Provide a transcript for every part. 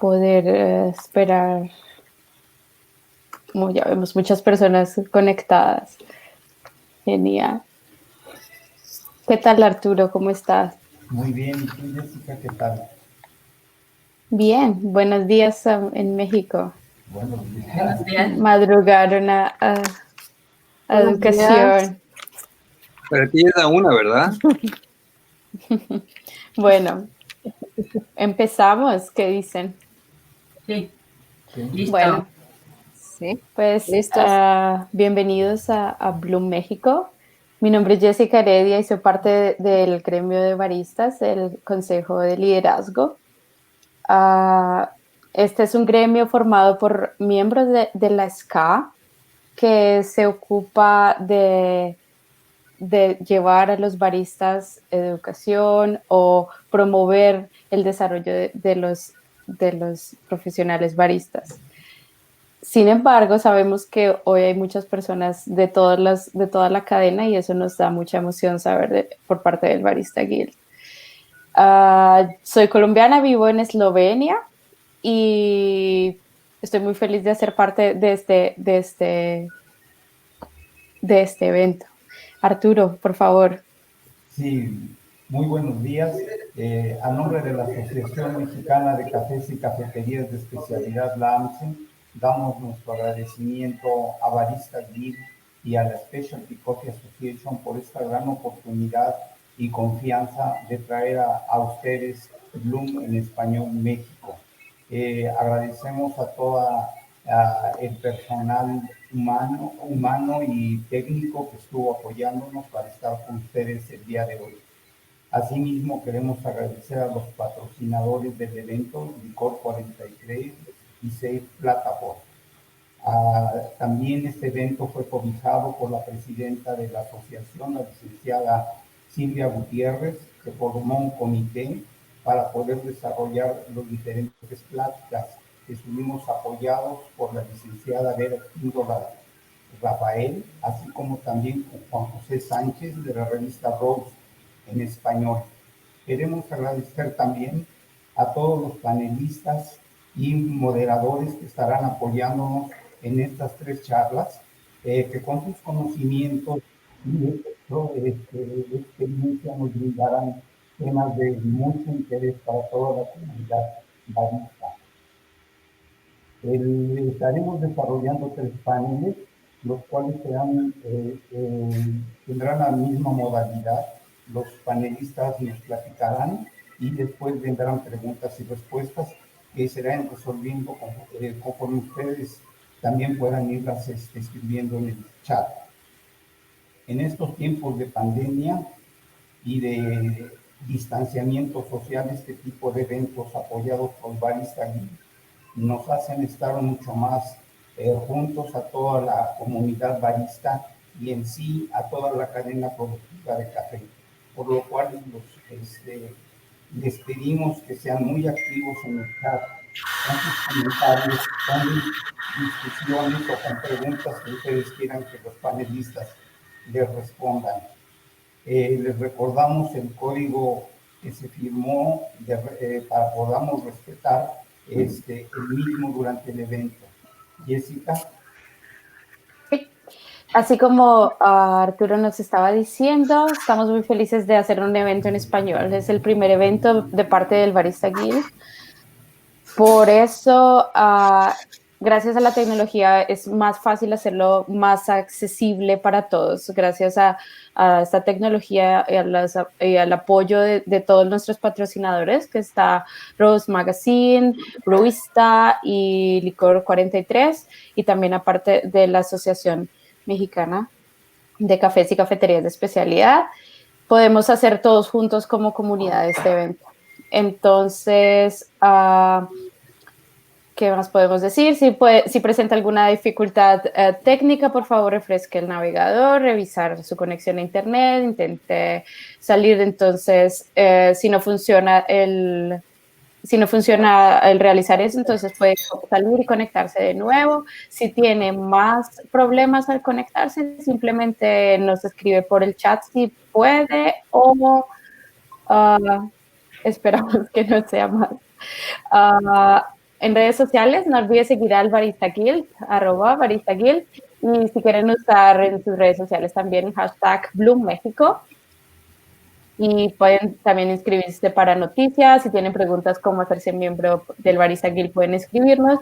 poder esperar. Como ya vemos, muchas personas conectadas. Genial. ¿Qué tal, Arturo? ¿Cómo estás? Muy bien, ¿y tú, Jessica, qué tal? Bien, buenos días en México. Buenos Buenos días. días. Madrugaron a Buenos días. educación. Para ti es la una, ¿verdad? Bueno, empezamos. ¿Qué dicen? Sí, Sí. listo. Bueno, Sí, pues listos. bienvenidos a Bloom México. Mi nombre es Jessica Heredia y soy parte del gremio de baristas del Consejo de Liderazgo. Ah, este es un gremio formado por miembros de la SCA que se ocupa de llevar a los baristas educación o promover el desarrollo de los profesionales baristas. Sin embargo, sabemos que hoy hay muchas personas de de toda la cadena y eso nos da mucha emoción saber por parte del Barista Guild. Soy colombiana, vivo en Eslovenia y estoy muy feliz de ser parte de este evento. Arturo, por favor. Sí, muy buenos días. A nombre de la Asociación Mexicana de Cafés y Cafeterías de Especialidad, la AMCE, damos nuestro agradecimiento a Barista Guild y a la Specialty Coffee Association por esta gran oportunidad y confianza de traer a ustedes Bloom en Español México. Agradecemos a toda el personal humano y técnico que estuvo apoyándonos para estar con ustedes el día de hoy. Asimismo, queremos agradecer a los patrocinadores del evento, Licor 43 y Safe Platform. También este evento fue cobijado por la presidenta de la asociación, la licenciada Silvia Gutiérrez, que formó un comité para poder desarrollar las diferentes pláticas. Estuvimos apoyados por la licenciada Vera Quíndola Rafael, así como también con Juan José Sánchez de la revista Rose en español. Queremos agradecer también a todos los panelistas y moderadores que estarán apoyándonos en estas tres charlas, que con sus conocimientos y experiencia nos brindarán temas de mucho interés para toda la comunidad barista. Estaremos desarrollando tres paneles, los cuales tendrán la misma modalidad. Los panelistas nos platicarán y después vendrán preguntas y respuestas que serán resolviendo conforme ustedes también puedan irlas escribiendo en el chat. En estos tiempos de pandemia y de distanciamiento social, este tipo de eventos apoyados por Barista Guild nos hacen estar mucho más juntos a toda la comunidad barista y en sí a toda la cadena productiva de café, por lo cual les pedimos que sean muy activos en el chat, con sus comentarios, con discusiones o con preguntas que ustedes quieran que los panelistas les respondan. Les recordamos el código que se firmó para podamos respetar el mismo durante el evento. Jessica. Sí. Así como Arturo nos estaba diciendo, estamos muy felices de hacer un evento en español. Es el primer evento de parte del Barista Guild. Por eso, gracias a la tecnología, es más fácil hacerlo más accesible para todos. Gracias a esta tecnología y al apoyo de todos nuestros patrocinadores, que está Rose Magazine, Bruista y Licor 43, y también aparte de la Asociación Mexicana de Cafés y Cafeterías de Especialidad, podemos hacer todos juntos como comunidad este evento. Entonces, ¿qué más podemos decir? Si presenta alguna dificultad técnica, por favor, refresque el navegador, revisar su conexión a internet, intente salir. Entonces, si no funciona el realizar eso, entonces puede salir y conectarse de nuevo. Si tiene más problemas al conectarse, simplemente nos escribe por el chat si puede o esperamos que no sea más. en redes sociales, no olvides seguir al Barista Guild, @BaristaGuild, y si quieren usar en sus redes sociales también #BloomMéxico. Y pueden también inscribirse para noticias. Si tienen preguntas cómo hacerse miembro del Barista Guild, pueden escribirnos.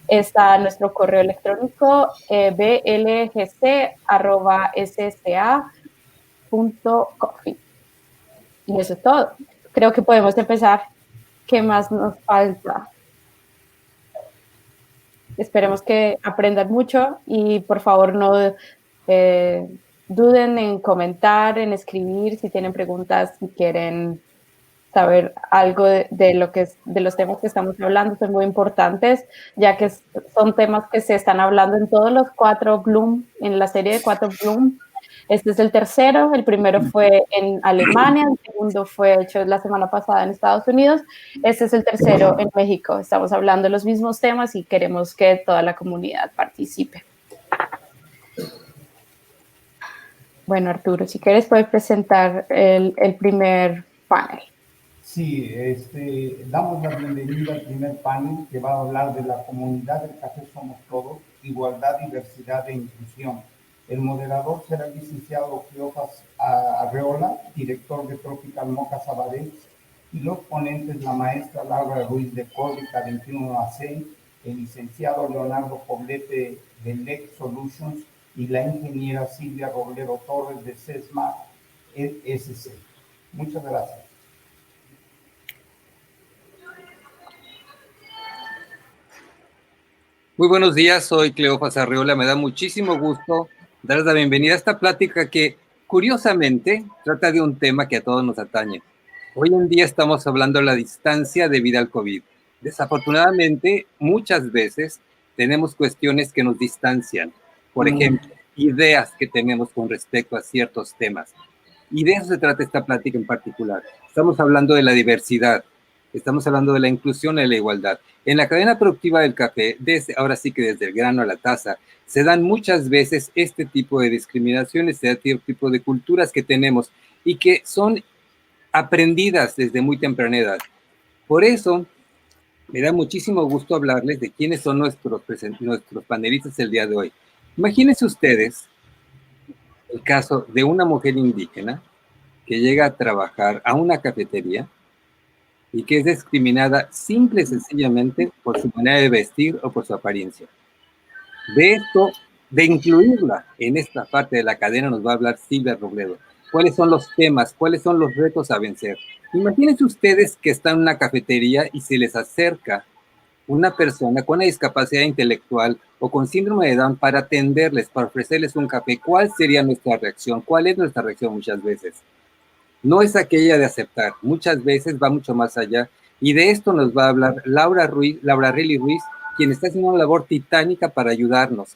Está nuestro correo electrónico blgc@ssa.coffee. Y eso es todo. Creo que podemos empezar. ¿Qué más nos falta? Esperemos que aprendan mucho y por favor no duden en comentar, en escribir, si tienen preguntas, si quieren saber algo de los temas que estamos hablando, son muy importantes, ya que son temas que se están hablando en todos los 4 Bloom, en la serie de 4 Bloom. Este es el tercero, el primero fue en Alemania, el segundo fue hecho la semana pasada en Estados Unidos, este es el tercero en México. Estamos hablando de los mismos temas y queremos que toda la comunidad participe. Bueno, Arturo, si quieres puedes presentar el primer panel. Sí, damos la bienvenida al primer panel que va a hablar de la comunidad del Café Somos Todos, igualdad, diversidad e inclusión. El moderador será el licenciado Cleófas Arreola, director de Tropical Mocha Sabarex, y los ponentes la maestra Laura Ruiz de Córdica 21AC, el licenciado Leonardo Poblete de LEC Solutions y la ingeniera Silvia Robledo Torres de CESMA SC. Muchas gracias. Muy buenos días, soy Cleófas Arreola. Me da muchísimo gusto darles la bienvenida a esta plática que, curiosamente, trata de un tema que a todos nos atañe. Hoy en día estamos hablando de la distancia debido al COVID. Desafortunadamente, muchas veces tenemos cuestiones que nos distancian. Por ejemplo, ideas que tenemos con respecto a ciertos temas. Y de eso se trata esta plática en particular. Estamos hablando de la diversidad. Estamos hablando de la inclusión y la igualdad. En la cadena productiva del café, ahora sí que desde el grano a la taza, se dan muchas veces este tipo de discriminaciones, este tipo de culturas que tenemos y que son aprendidas desde muy temprana edad. Por eso, me da muchísimo gusto hablarles de quiénes son nuestros panelistas el día de hoy. Imagínense ustedes el caso de una mujer indígena que llega a trabajar a una cafetería y que es discriminada simple y sencillamente por su manera de vestir o por su apariencia. De esto, de incluirla en esta parte de la cadena, nos va a hablar Silvia Robledo. ¿Cuáles son los temas? ¿Cuáles son los retos a vencer? Imagínense ustedes que están en una cafetería y se les acerca una persona con una discapacidad intelectual o con síndrome de Down para atenderles, para ofrecerles un café. ¿Cuál sería nuestra reacción? ¿Cuál es nuestra reacción muchas veces? No es aquella de aceptar, muchas veces va mucho más allá. Y de esto nos va a hablar Laura Relly Ruiz, quien está haciendo una labor titánica para ayudarnos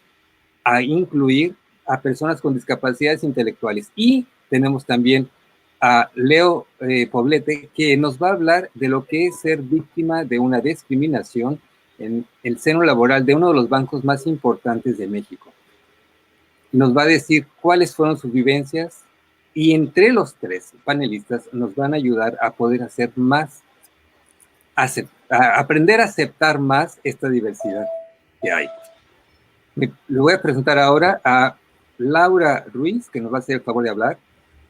a incluir a personas con discapacidades intelectuales. Y tenemos también a Leo Poblete, que nos va a hablar de lo que es ser víctima de una discriminación en el seno laboral de uno de los bancos más importantes de México. Nos va a decir cuáles fueron sus vivencias, y entre los 3 panelistas nos van a ayudar a poder hacer más, a aprender a aceptar más esta diversidad que hay. Le voy a presentar ahora a Laura Ruiz, que nos va a hacer el favor de hablar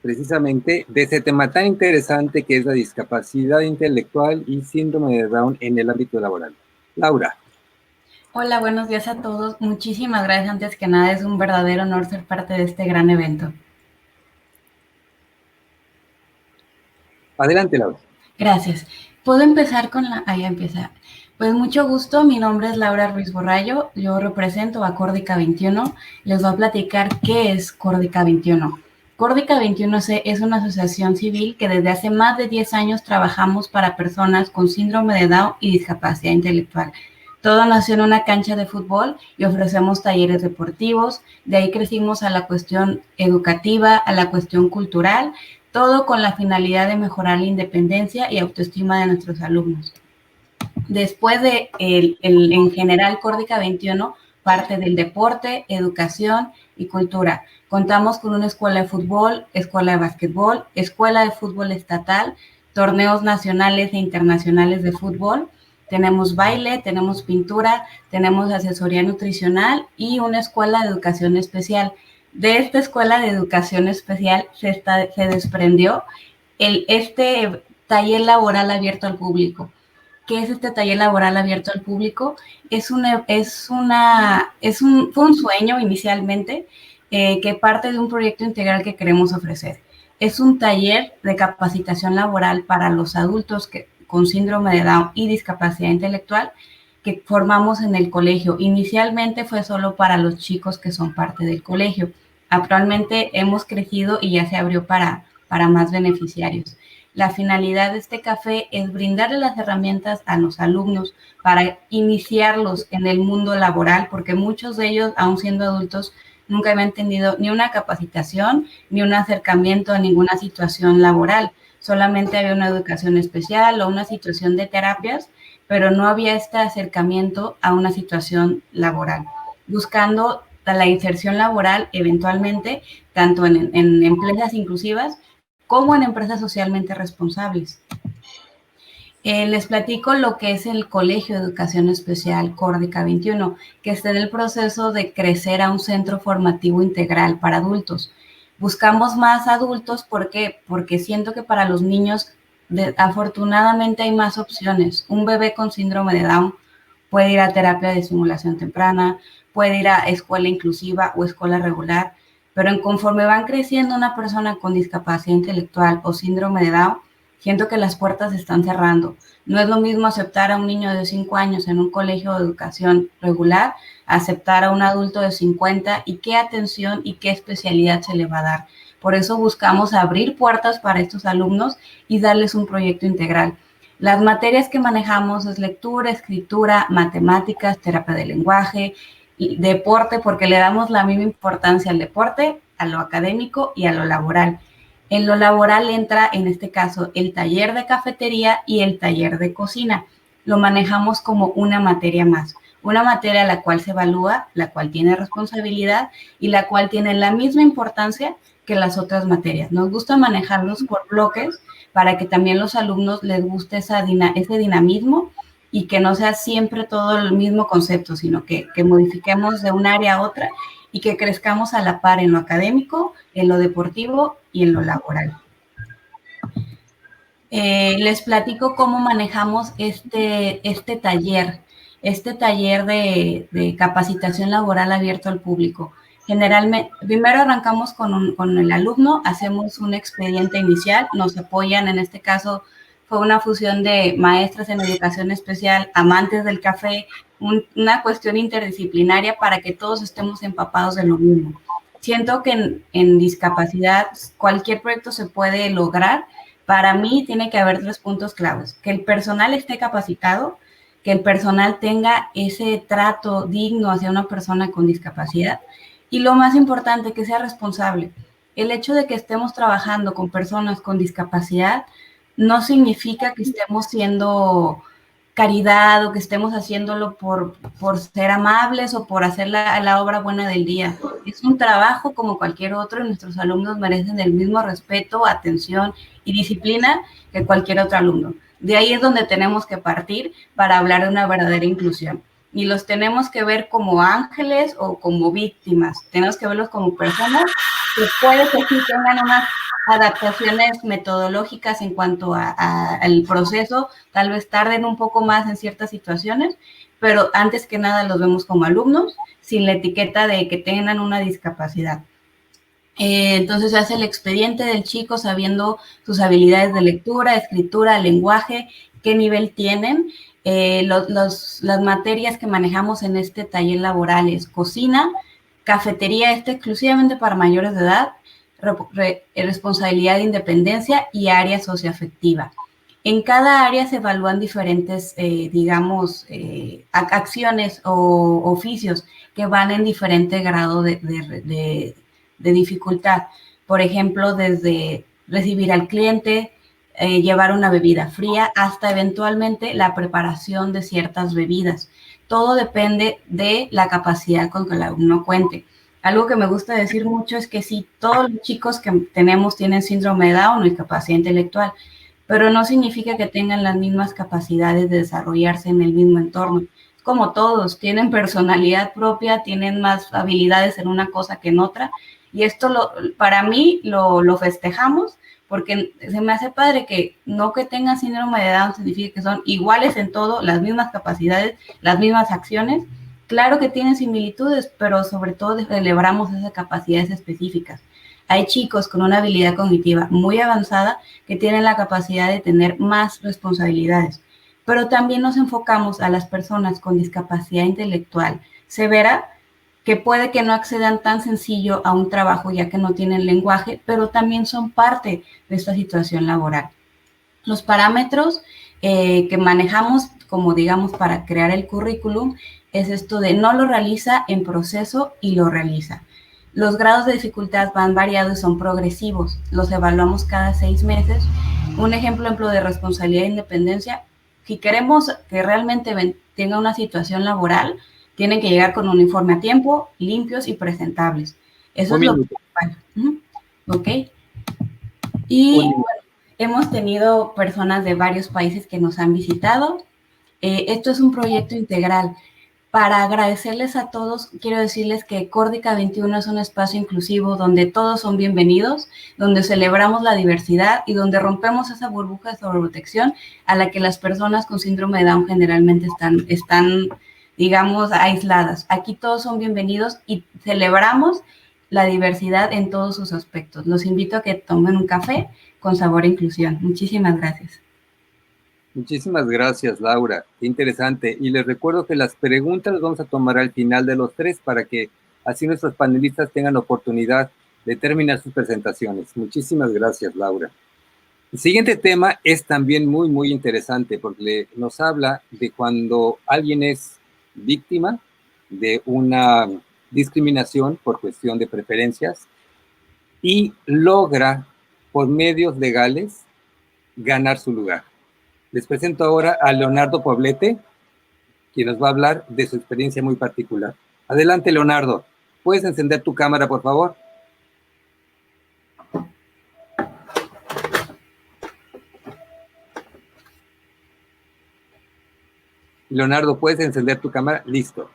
precisamente de ese tema tan interesante que es la discapacidad intelectual y síndrome de Down en el ámbito laboral. Laura. Hola, buenos días a todos. Muchísimas gracias. Antes que nada, es un verdadero honor ser parte de este gran evento. Adelante, Laura. Gracias. ¿Puedo empezar con la...? Ahí empieza. Pues mucho gusto, mi nombre es Laura Ruiz Borrallo, yo represento a Córdica 21. Les voy a platicar qué es Córdica 21. Córdica 21C es una asociación civil que desde hace más de 10 años trabajamos para personas con síndrome de Down y discapacidad intelectual. Todo nació en una cancha de fútbol y ofrecemos talleres deportivos. De ahí crecimos a la cuestión educativa, a la cuestión cultural, todo con la finalidad de mejorar la independencia y autoestima de nuestros alumnos. Después de, en general, Córdica 21 parte del deporte, educación y cultura. Contamos con una escuela de fútbol, escuela de básquetbol, escuela de fútbol estatal, torneos nacionales e internacionales de fútbol. Tenemos baile, tenemos pintura, tenemos asesoría nutricional y una escuela de educación especial. De esta escuela de educación especial se desprendió este taller laboral abierto al público. ¿Qué es este taller laboral abierto al público? Fue un sueño inicialmente que parte de un proyecto integral que queremos ofrecer. Es un taller de capacitación laboral para los adultos con síndrome de Down y discapacidad intelectual que formamos en el colegio. Inicialmente fue solo para los chicos que son parte del colegio. Actualmente hemos crecido y ya se abrió para más beneficiarios. La finalidad de este café es brindarle las herramientas a los alumnos para iniciarlos en el mundo laboral, porque muchos de ellos, aún siendo adultos, nunca habían tenido ni una capacitación, ni un acercamiento a ninguna situación laboral. Solamente había una educación especial o una situación de terapias, pero no había este acercamiento a una situación laboral, buscando la inserción laboral eventualmente, tanto en empresas inclusivas como en empresas socialmente responsables. Les platico lo que es el Colegio de Educación Especial Córdica 21, que está en el proceso de crecer a un centro formativo integral para adultos. Buscamos más adultos, ¿por qué? Porque siento que para los niños, afortunadamente hay más opciones. Un bebé con síndrome de Down puede ir a terapia de estimulación temprana, puede ir a escuela inclusiva o escuela regular, pero conforme van creciendo una persona con discapacidad intelectual o síndrome de Down, siento que las puertas se están cerrando. No es lo mismo aceptar a un niño de 5 años en un colegio de educación regular, aceptar a un adulto de 50 y qué atención y qué especialidad se le va a dar. Por eso buscamos abrir puertas para estos alumnos y darles un proyecto integral. Las materias que manejamos es lectura, escritura, matemáticas, terapia del lenguaje, y deporte, porque le damos la misma importancia al deporte, a lo académico y a lo laboral. En lo laboral entra, en este caso, el taller de cafetería y el taller de cocina. Lo manejamos como una materia más. Una materia a la cual se evalúa, la cual tiene responsabilidad y la cual tiene la misma importancia que las otras materias. Nos gusta manejarlos por bloques para que también los alumnos les guste ese dinamismo y que no sea siempre todo el mismo concepto, sino que modifiquemos de un área a otra y que crezcamos a la par en lo académico, en lo deportivo y en lo laboral. Les platico cómo manejamos este taller de capacitación laboral abierto al público. Generalmente, primero arrancamos con el alumno, hacemos un expediente inicial, nos apoyan, en este caso fue una fusión de maestras en educación especial, amantes del café, una cuestión interdisciplinaria para que todos estemos empapados de lo mismo. Siento que en discapacidad cualquier proyecto se puede lograr. Para mí tiene que haber 3 puntos claves: que el personal esté capacitado, que el personal tenga ese trato digno hacia una persona con discapacidad y, lo más importante, que sea responsable. El hecho de que estemos trabajando con personas con discapacidad no significa que estemos siendo caridad o que estemos haciéndolo por ser amables o por hacer la obra buena del día. Es un trabajo como cualquier otro y nuestros alumnos merecen el mismo respeto, atención y disciplina que cualquier otro alumno. De ahí es donde tenemos que partir para hablar de una verdadera inclusión. Y los tenemos que ver como ángeles o como víctimas. Tenemos que verlos como personas que puede que sí tengan unas adaptaciones metodológicas en cuanto al proceso, tal vez tarden un poco más en ciertas situaciones, pero antes que nada los vemos como alumnos, sin la etiqueta de que tengan una discapacidad. Entonces se hace el expediente del chico sabiendo sus habilidades de lectura, escritura, lenguaje, qué nivel tienen. Las materias que manejamos en este taller laboral es cocina, cafetería, exclusivamente para mayores de edad, responsabilidad de independencia y área socioafectiva. En cada área se evalúan diferentes, acciones o oficios que van en diferente grado de dificultad. Por ejemplo, desde recibir al cliente, llevar una bebida fría, hasta eventualmente la preparación de ciertas bebidas. Todo depende de la capacidad con que el alumno cuente. Algo que me gusta decir mucho es que sí, todos los chicos que tenemos tienen síndrome de Down o discapacidad intelectual, pero no significa que tengan las mismas capacidades de desarrollarse en el mismo entorno. Como todos, tienen personalidad propia, tienen más habilidades en una cosa que en otra, y esto para mí lo festejamos, porque se me hace padre que no que tengan síndrome de Down significa que son iguales en todo, las mismas capacidades, las mismas acciones. Claro que tienen similitudes, pero sobre todo celebramos esas capacidades específicas. Hay chicos con una habilidad cognitiva muy avanzada que tienen la capacidad de tener más responsabilidades, pero también nos enfocamos a las personas con discapacidad intelectual severa, que puede que no accedan tan sencillo a un trabajo ya que no tienen lenguaje, pero también son parte de esta situación laboral. Los parámetros que manejamos, como digamos, para crear el currículum, es esto de no lo realiza en proceso y lo realiza. Los grados de dificultad van variados y son progresivos. Los evaluamos cada 6 meses. Un ejemplo de responsabilidad e independencia, si queremos que realmente tenga una situación laboral, tienen que llegar con un uniforme a tiempo, limpios y presentables. Eso es lo principal. ¿Ok? Y bueno, hemos tenido personas de varios países que nos han visitado. Esto es un proyecto integral. Para agradecerles a todos, quiero decirles que Córdica 21 es un espacio inclusivo donde todos son bienvenidos, donde celebramos la diversidad y donde rompemos esa burbuja de sobreprotección a la que las personas con síndrome de Down generalmente están, digamos, aisladas. Aquí todos son bienvenidos y celebramos la diversidad en todos sus aspectos. Los invito a que tomen un café con sabor a inclusión. Muchísimas gracias. Muchísimas gracias, Laura. Qué interesante. Y les recuerdo que las preguntas las vamos a tomar al final de los 3 para que así nuestros panelistas tengan oportunidad de terminar sus presentaciones. Muchísimas gracias, Laura. El siguiente tema es también muy, muy interesante porque nos habla de cuando alguien es víctima de una discriminación por cuestión de preferencias y logra, por medios legales, ganar su lugar. Les presento ahora a Leonardo Poblete, quien nos va a hablar de su experiencia muy particular. Adelante, Leonardo. ¿Puedes encender tu cámara, por favor? Leonardo, ¿puedes encender tu cámara? Listo.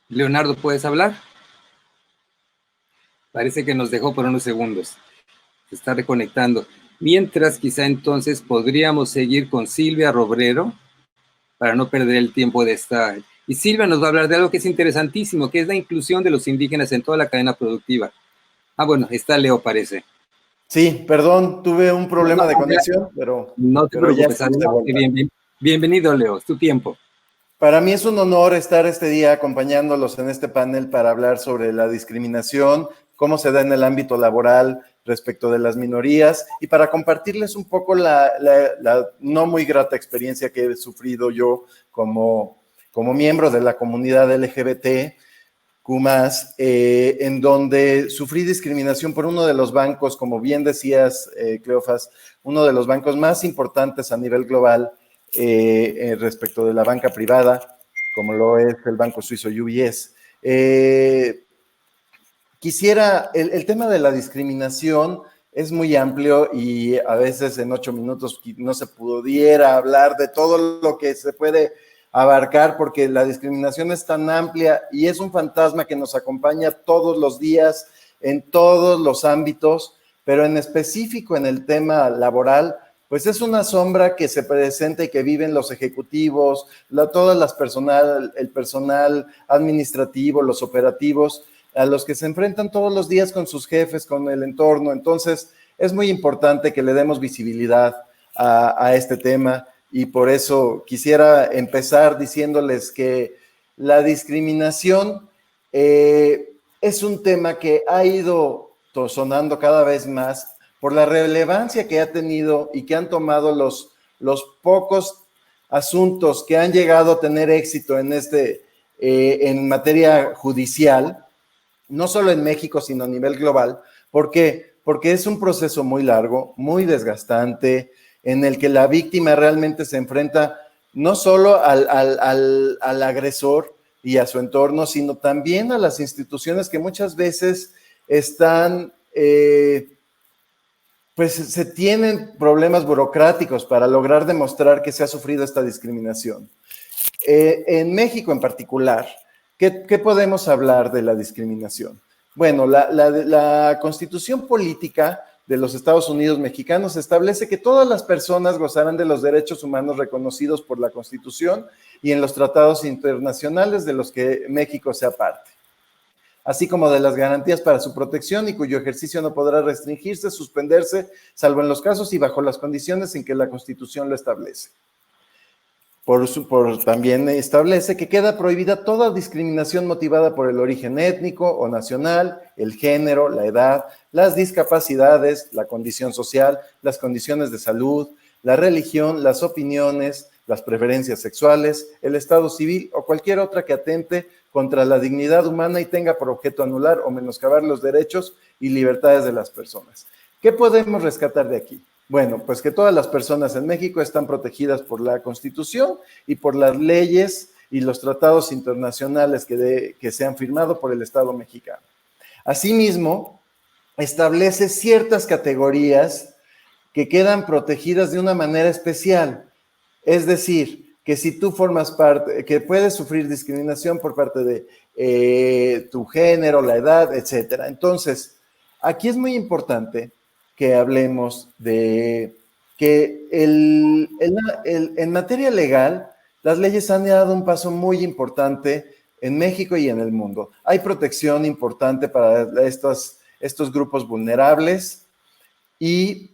Leonardo, ¿puedes hablar? Parece que nos dejó por unos segundos. Se está reconectando. Mientras, quizá entonces podríamos seguir con Silvia Robrero para no perder el tiempo de esta. Y Silvia nos va a hablar de algo que es interesantísimo, que es la inclusión de los indígenas en toda la cadena productiva. Ah, bueno, está Leo, parece. Sí, perdón, tuve un problema de conexión, pero no te preocupes. Bienvenido, Leo, es tu tiempo. Para mí es un honor estar este día acompañándolos en este panel para hablar sobre la discriminación, cómo se da en el ámbito laboral respecto de las minorías y para compartirles un poco la no muy grata experiencia que he sufrido yo como miembro de la comunidad LGBT, en donde sufrí discriminación por uno de los bancos, como bien decías, Cleofas, uno de los bancos más importantes a nivel global respecto de la banca privada, como lo es el banco suizo UBS. El tema de la discriminación es muy amplio y a veces en 8 minutos no se pudiera hablar de todo lo que se puede abarcar porque la discriminación es tan amplia y es un fantasma que nos acompaña todos los días en todos los ámbitos, pero en específico en el tema laboral, pues es una sombra que se presenta y que viven los ejecutivos, el personal administrativo, los operativos, a los que se enfrentan todos los días con sus jefes, con el entorno. Entonces, es muy importante que le demos visibilidad a este tema y por eso quisiera empezar diciéndoles que la discriminación es un tema que ha ido sonando cada vez más por la relevancia que ha tenido y que han tomado los pocos asuntos que han llegado a tener éxito en materia judicial, no solo en México, sino a nivel global. ¿Por qué? Porque es un proceso muy largo, muy desgastante, en el que la víctima realmente se enfrenta no solo al agresor, y a su entorno, sino también a las instituciones que muchas veces están, pues se tienen problemas burocráticos para lograr demostrar que se ha sufrido esta discriminación. En México en particular, ¿qué podemos hablar de la discriminación? Bueno, la Constitución Política de los Estados Unidos mexicanos establece que todas las personas gozarán de los derechos humanos reconocidos por la Constitución y en los tratados internacionales de los que México sea parte, así como de las garantías para su protección y cuyo ejercicio no podrá restringirse, suspenderse, salvo en los casos y bajo las condiciones en que la Constitución lo establece. También establece que queda prohibida toda discriminación motivada por el origen étnico o nacional, el género, la edad, las discapacidades, la condición social, las condiciones de salud, la religión, las opiniones, las preferencias sexuales, el estado civil o cualquier otra que atente contra la dignidad humana y tenga por objeto anular o menoscabar los derechos y libertades de las personas. ¿Qué podemos rescatar de aquí? Bueno, pues que todas las personas en México están protegidas por la Constitución y por las leyes y los tratados internacionales que se han firmado por el Estado mexicano. Asimismo, establece ciertas categorías que quedan protegidas de una manera especial. Es decir, que si tú formas parte, que puedes sufrir discriminación por parte de tu género, la edad, etcétera. Entonces, aquí es muy importante que hablemos de que en materia legal, las leyes han dado un paso muy importante en México y en el mundo. Hay protección importante para estos grupos vulnerables y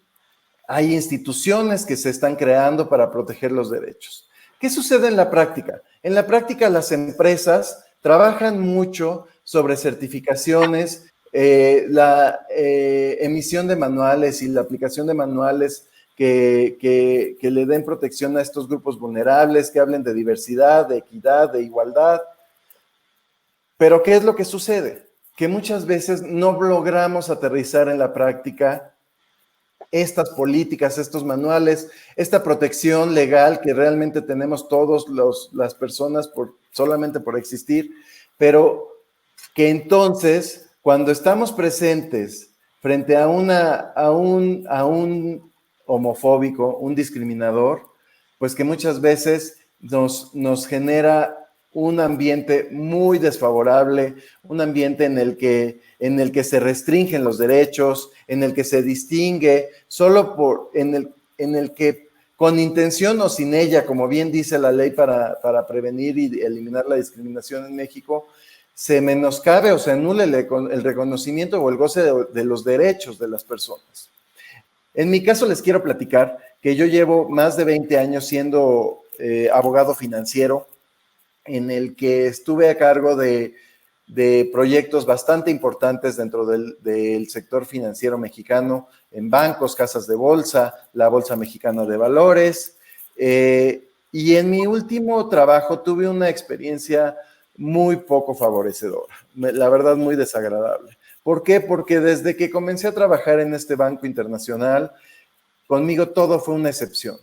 hay instituciones que se están creando para proteger los derechos. ¿Qué sucede en la práctica? En la práctica, las empresas trabajan mucho sobre certificaciones, la emisión de manuales y la aplicación de manuales que le den protección a estos grupos vulnerables, que hablen de diversidad, de equidad, de igualdad. Pero ¿qué es lo que sucede? Que muchas veces no logramos aterrizar en la práctica estas políticas, estos manuales, esta protección legal que realmente tenemos todos las personas solamente por existir, pero que entonces, cuando estamos presentes frente a un homofóbico, un discriminador, pues que muchas veces nos genera un ambiente muy desfavorable, un ambiente en el que se restringen los derechos, en el que se distingue, en el que con intención o sin ella, como bien dice la ley para prevenir y eliminar la discriminación en México, se menoscabe o se anule el reconocimiento o el goce de los derechos de las personas. En mi caso les quiero platicar que yo llevo más de 20 años siendo abogado financiero, en el que estuve a cargo de proyectos bastante importantes dentro del sector financiero mexicano, en bancos, casas de bolsa, la Bolsa Mexicana de Valores, y en mi último trabajo tuve una experiencia muy poco favorecedora, la verdad muy desagradable. ¿Por qué? Porque desde que comencé a trabajar en este banco internacional, conmigo todo fue una excepción.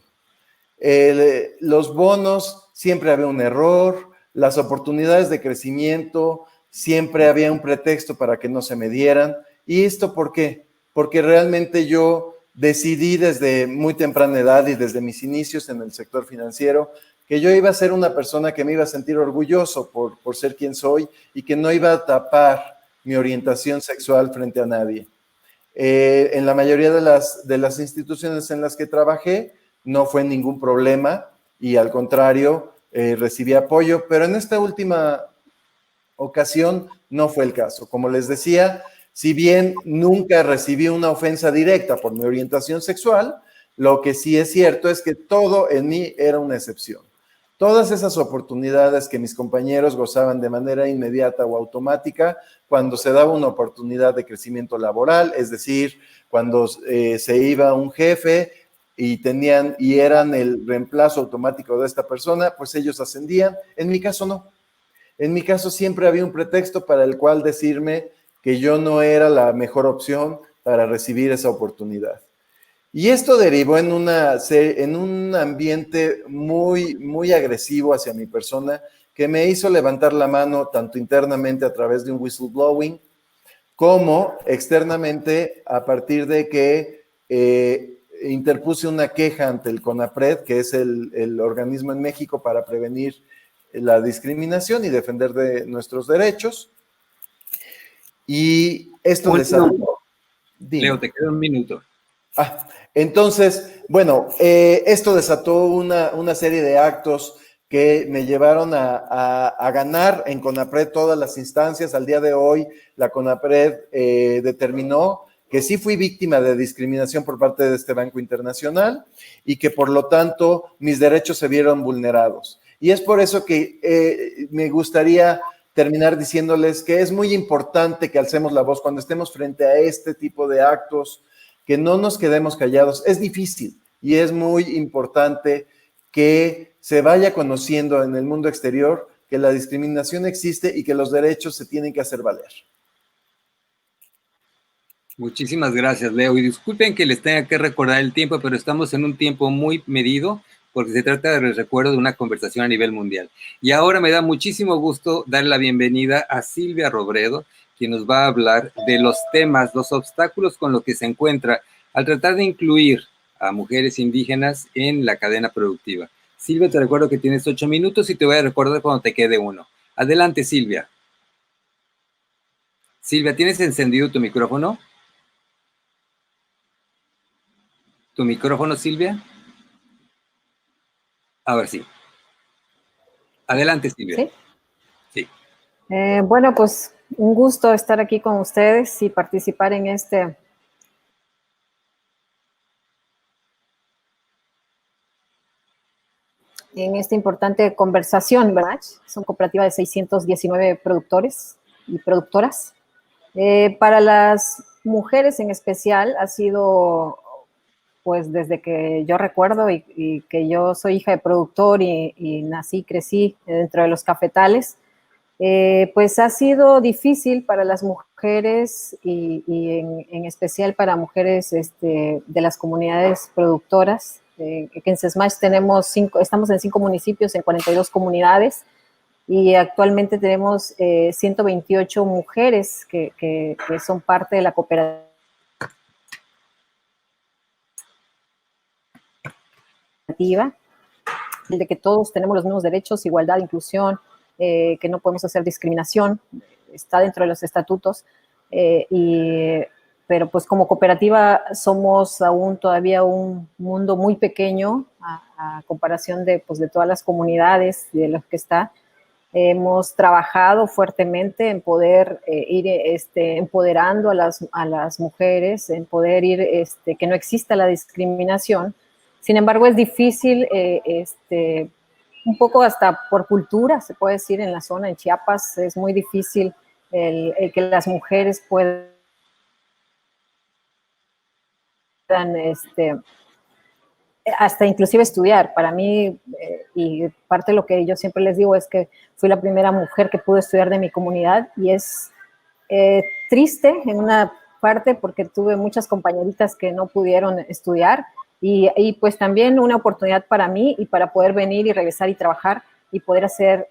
Los bonos, siempre había un error, las oportunidades de crecimiento, siempre había un pretexto para que no se me dieran. ¿Y esto por qué? Porque realmente yo decidí desde muy temprana edad y desde mis inicios en el sector financiero que yo iba a ser una persona que me iba a sentir orgulloso por ser quien soy y que no iba a tapar mi orientación sexual frente a nadie. En la mayoría de las instituciones en las que trabajé no fue ningún problema y al contrario, recibí apoyo, pero en esta última ocasión no fue el caso. Como les decía, si bien nunca recibí una ofensa directa por mi orientación sexual, lo que sí es cierto es que todo en mí era una excepción. Todas esas oportunidades que mis compañeros gozaban de manera inmediata o automática cuando se daba una oportunidad de crecimiento laboral, es decir, cuando se iba un jefe y eran el reemplazo automático de esta persona, pues ellos ascendían. En mi caso no. En mi caso siempre había un pretexto para el cual decirme que yo no era la mejor opción para recibir esa oportunidad. Y esto derivó en un ambiente muy, muy agresivo hacia mi persona que me hizo levantar la mano tanto internamente a través de un whistleblowing, como externamente a partir de que interpuse una queja ante el CONAPRED, que es el organismo en México para prevenir la discriminación y defender de nuestros derechos. Y esto desató... Leo, te queda un minuto. Entonces, bueno, esto desató una serie de actos que me llevaron a ganar en CONAPRED todas las instancias. Al día de hoy, la CONAPRED determinó que sí fui víctima de discriminación por parte de este Banco Internacional y que por lo tanto mis derechos se vieron vulnerados. Y es por eso que me gustaría terminar diciéndoles que es muy importante que alcemos la voz cuando estemos frente a este tipo de actos, que no nos quedemos callados. Es difícil y es muy importante que se vaya conociendo en el mundo exterior que la discriminación existe y que los derechos se tienen que hacer valer. Muchísimas gracias, Leo. Y disculpen que les tenga que recordar el tiempo, pero estamos en un tiempo muy medido porque se trata del recuerdo de una conversación a nivel mundial. Y ahora me da muchísimo gusto darle la bienvenida a Silvia Robredo, quien nos va a hablar de los temas, los obstáculos con los que se encuentra al tratar de incluir a mujeres indígenas en la cadena productiva. Silvia, te recuerdo que tienes 8 minutos y te voy a recordar cuando te quede uno. Adelante, Silvia. Silvia, ¿tienes encendido tu micrófono? ¿Tu micrófono, Silvia? Ahora sí. Adelante, Silvia. ¿Sí? Sí. Bueno, pues un gusto estar aquí con ustedes y participar en esta importante conversación, ¿verdad? Son cooperativa de 619 productores y productoras. Para las mujeres en especial ha sido, pues desde que yo recuerdo y que yo soy hija de productor y nací, crecí dentro de los cafetales, pues ha sido difícil para las mujeres y en especial para mujeres de las comunidades productoras. Que en SESMASH estamos en 5 municipios, en 42 comunidades, y actualmente tenemos 128 mujeres que son parte de la cooperativa, de que todos tenemos los mismos derechos, igualdad, inclusión, que no podemos hacer discriminación, está dentro de los estatutos, pero pues como cooperativa somos aún todavía un mundo muy pequeño a comparación de todas las comunidades de los que está. Hemos trabajado fuertemente en poder ir empoderando a las mujeres, en poder ir, que no exista la discriminación. Sin embargo, es difícil, un poco hasta por cultura, se puede decir, en la zona, en Chiapas, es muy difícil el que las mujeres puedan hasta inclusive estudiar. Para mí, y parte de lo que yo siempre les digo es que fui la primera mujer que pudo estudiar de mi comunidad, y es triste en una parte porque tuve muchas compañeritas que no pudieron estudiar, y pues también una oportunidad para mí y para poder venir y regresar y trabajar y poder hacer,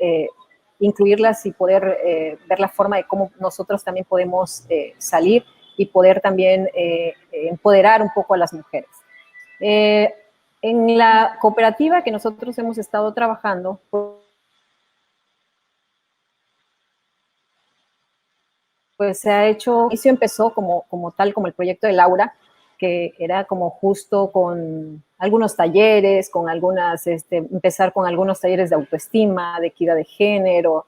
incluirlas y poder ver la forma de cómo nosotros también podemos salir y poder también empoderar un poco a las mujeres. En la cooperativa que nosotros hemos estado trabajando, pues se ha hecho, inicio empezó como el proyecto de Laura, que era como justo con algunos talleres, con algunas, empezar con algunos talleres de autoestima, de equidad de género,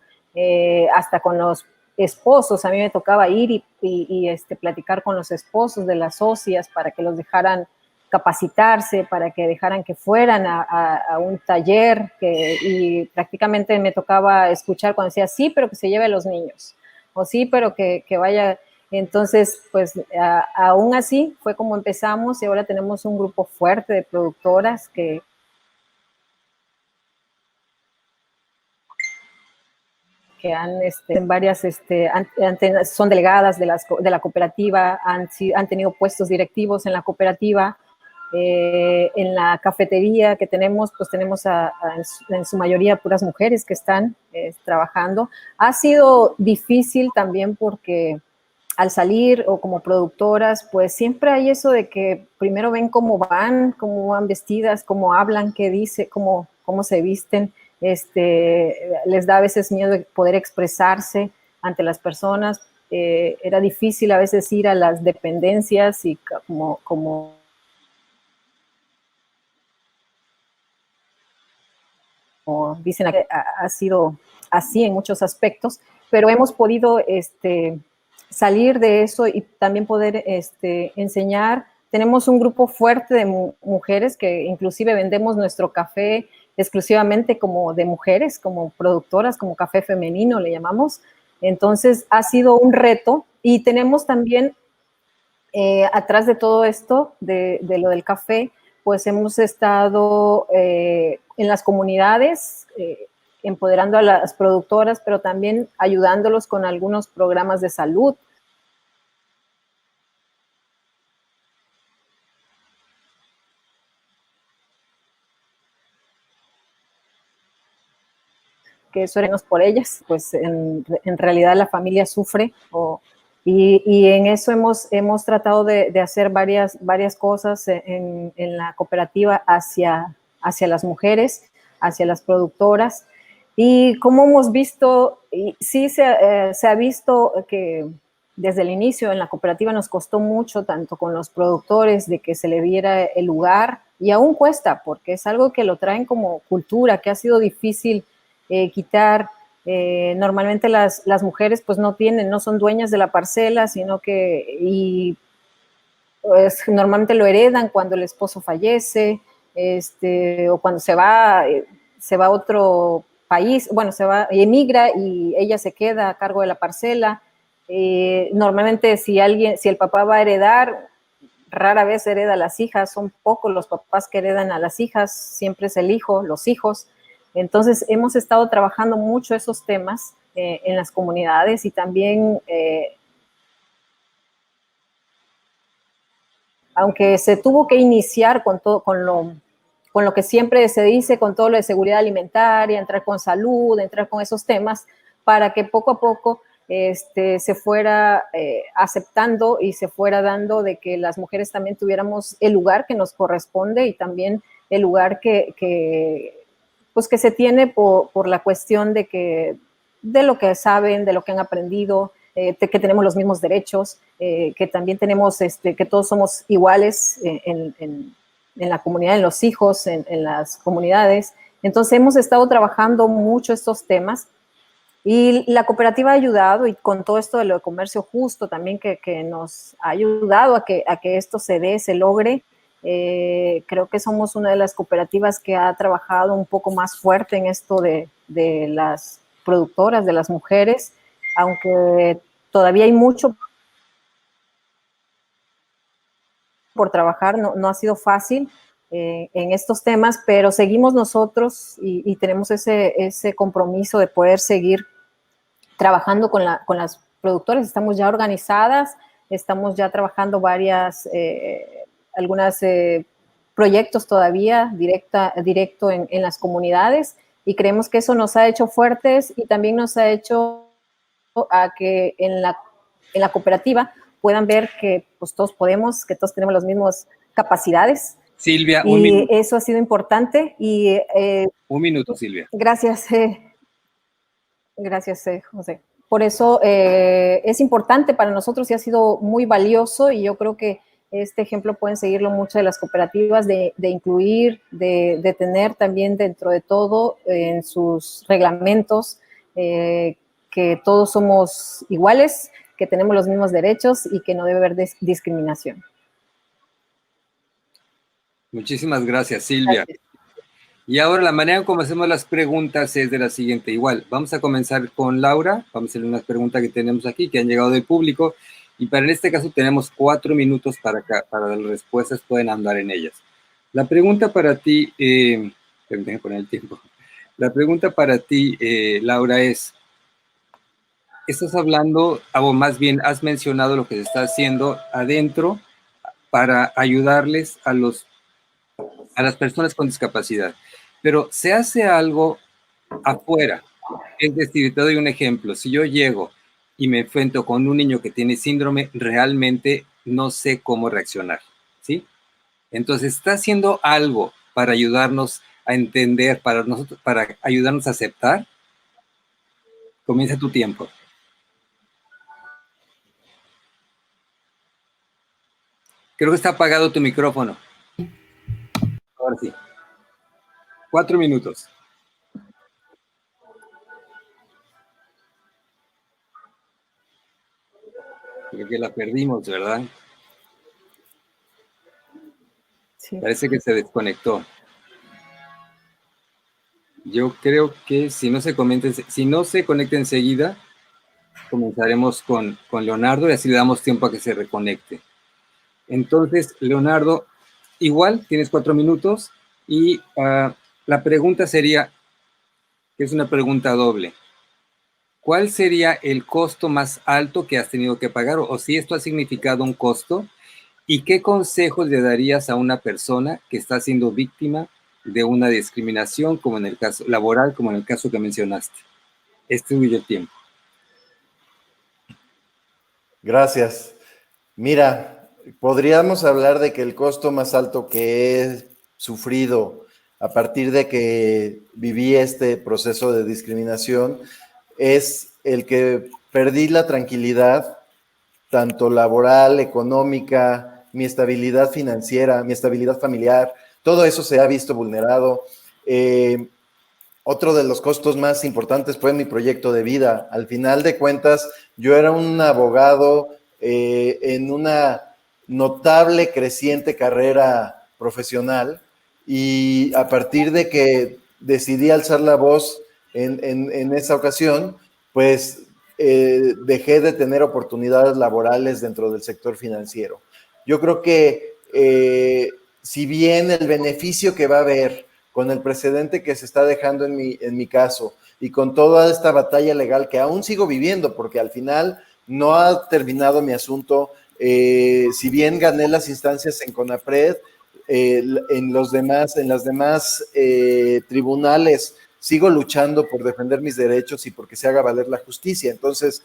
hasta con los esposos. A mí me tocaba ir y platicar con los esposos de las socias para que los dejaran capacitarse, para que dejaran que fueran a un taller, y prácticamente me tocaba escuchar cuando decía, sí, pero que se lleve a los niños, o sí, pero que vaya. Entonces, pues aún así fue como empezamos, y ahora tenemos un grupo fuerte de productoras que han en varias, son delegadas de la cooperativa, han tenido puestos directivos en la cooperativa. En la cafetería que tenemos, pues tenemos en su mayoría puras mujeres que están trabajando. Ha sido difícil también porque al salir o como productoras, pues siempre hay eso de que primero ven cómo van vestidas, cómo hablan, qué dice, cómo se visten. Les da a veces miedo de poder expresarse ante las personas. Era difícil a veces ir a las dependencias y como dicen, ha sido así en muchos aspectos, pero hemos podido salir de eso y también poder enseñar. Tenemos un grupo fuerte de mujeres que inclusive vendemos nuestro café exclusivamente como de mujeres, como productoras, como café femenino le llamamos. Entonces ha sido un reto y tenemos también atrás de todo esto, de lo del café, pues hemos estado en las comunidades, empoderando a las productoras, pero también ayudándolos con algunos programas de salud. Que eso haremos por ellas, pues en realidad la familia sufre y en eso hemos tratado de hacer varias cosas en la cooperativa hacia las mujeres, hacia las productoras. Y como hemos visto, sí se ha visto que desde el inicio en la cooperativa nos costó mucho, tanto con los productores, de que se le diera el lugar, y aún cuesta, porque es algo que lo traen como cultura, que ha sido difícil quitar. Normalmente las mujeres pues no son dueñas de la parcela, sino que pues, normalmente lo heredan cuando el esposo fallece, o cuando se va a otro país, bueno, emigra y ella se queda a cargo de la parcela. Normalmente si el papá va a heredar, rara vez hereda a las hijas, son pocos los papás que heredan a las hijas, siempre es el hijo, los hijos. Entonces hemos estado trabajando mucho esos temas en las comunidades y también aunque se tuvo que iniciar con lo que siempre se dice, con todo lo de seguridad alimentaria, entrar con salud, entrar con esos temas, para que poco a poco se fuera aceptando y se fuera dando de que las mujeres también tuviéramos el lugar que nos corresponde y también el lugar que se tiene por la cuestión de lo que saben, de lo que han aprendido, que tenemos los mismos derechos, que también tenemos, que todos somos iguales en la comunidad, en los hijos, en las comunidades. Entonces hemos estado trabajando mucho estos temas y la cooperativa ha ayudado, y con todo esto de lo de comercio justo también que nos ha ayudado a que esto se logre. Creo que somos una de las cooperativas que ha trabajado un poco más fuerte en esto de las productoras, de las mujeres, aunque todavía hay mucho por trabajar, no ha sido fácil en estos temas, pero seguimos nosotros y tenemos ese compromiso de poder seguir trabajando con las productoras. Estamos ya organizadas, estamos ya trabajando algunos proyectos todavía directo en las comunidades, y creemos que eso nos ha hecho fuertes y también nos ha hecho a que en la cooperativa puedan ver que pues todos podemos, que todos tenemos las mismas capacidades. Silvia, un minuto. Eso ha sido importante. Un minuto, Silvia. Gracias, José. Por eso es importante para nosotros y ha sido muy valioso, y yo creo que este ejemplo pueden seguirlo muchas de las cooperativas, de incluir, de tener también dentro de todo en sus reglamentos que todos somos iguales, que tenemos los mismos derechos y que no debe haber discriminación. Muchísimas gracias, Silvia. Gracias. Y ahora la manera en cómo hacemos las preguntas es de la siguiente. Igual, vamos a comenzar con Laura. Vamos a hacerle unas preguntas que tenemos aquí, que han llegado del público. Y para este caso tenemos 4 minutos para las respuestas, pueden andar en ellas. La pregunta para ti, déjenme poner el tiempo. La pregunta para ti, Laura, estás hablando, o más bien has mencionado lo que se está haciendo adentro para ayudarles a los a las personas con discapacidad. Pero se hace algo afuera. Es decir, te doy un ejemplo. Si yo llego y me enfrento con un niño que tiene síndrome, realmente no sé cómo reaccionar, ¿sí? Entonces, está haciendo algo para ayudarnos a entender, para ayudarnos a aceptar. Comienza tu tiempo. Creo que está apagado tu micrófono. Ahora sí. 4 minutos. Creo que la perdimos, ¿verdad? Sí. Parece que se desconectó. Yo creo que si no se conecta enseguida, comenzaremos con Leonardo y así le damos tiempo a que se reconecte. Entonces, Leonardo, igual tienes 4 minutos y la pregunta sería, que es una pregunta doble. ¿Cuál sería el costo más alto que has tenido que pagar? O si esto ha significado un costo, ¿y qué consejos le darías a una persona que está siendo víctima de una discriminación, como en el caso laboral, como en el caso que mencionaste? Este es el tiempo. Gracias. Mira, podríamos hablar de que el costo más alto que he sufrido a partir de que viví este proceso de discriminación es el que perdí la tranquilidad, tanto laboral, económica, mi estabilidad financiera, mi estabilidad familiar, todo eso se ha visto vulnerado. Otro de los costos más importantes fue mi proyecto de vida. Al final de cuentas, yo era un abogado en una notable, creciente carrera profesional y a partir de que decidí alzar la voz en esa ocasión, pues dejé de tener oportunidades laborales dentro del sector financiero. Yo creo que si bien el beneficio que va a haber con el precedente que se está dejando en mi caso y con toda esta batalla legal que aún sigo viviendo, porque al final no ha terminado mi asunto, si bien gané las instancias en CONAPRED, en las demás tribunales sigo luchando por defender mis derechos y porque se haga valer la justicia. Entonces,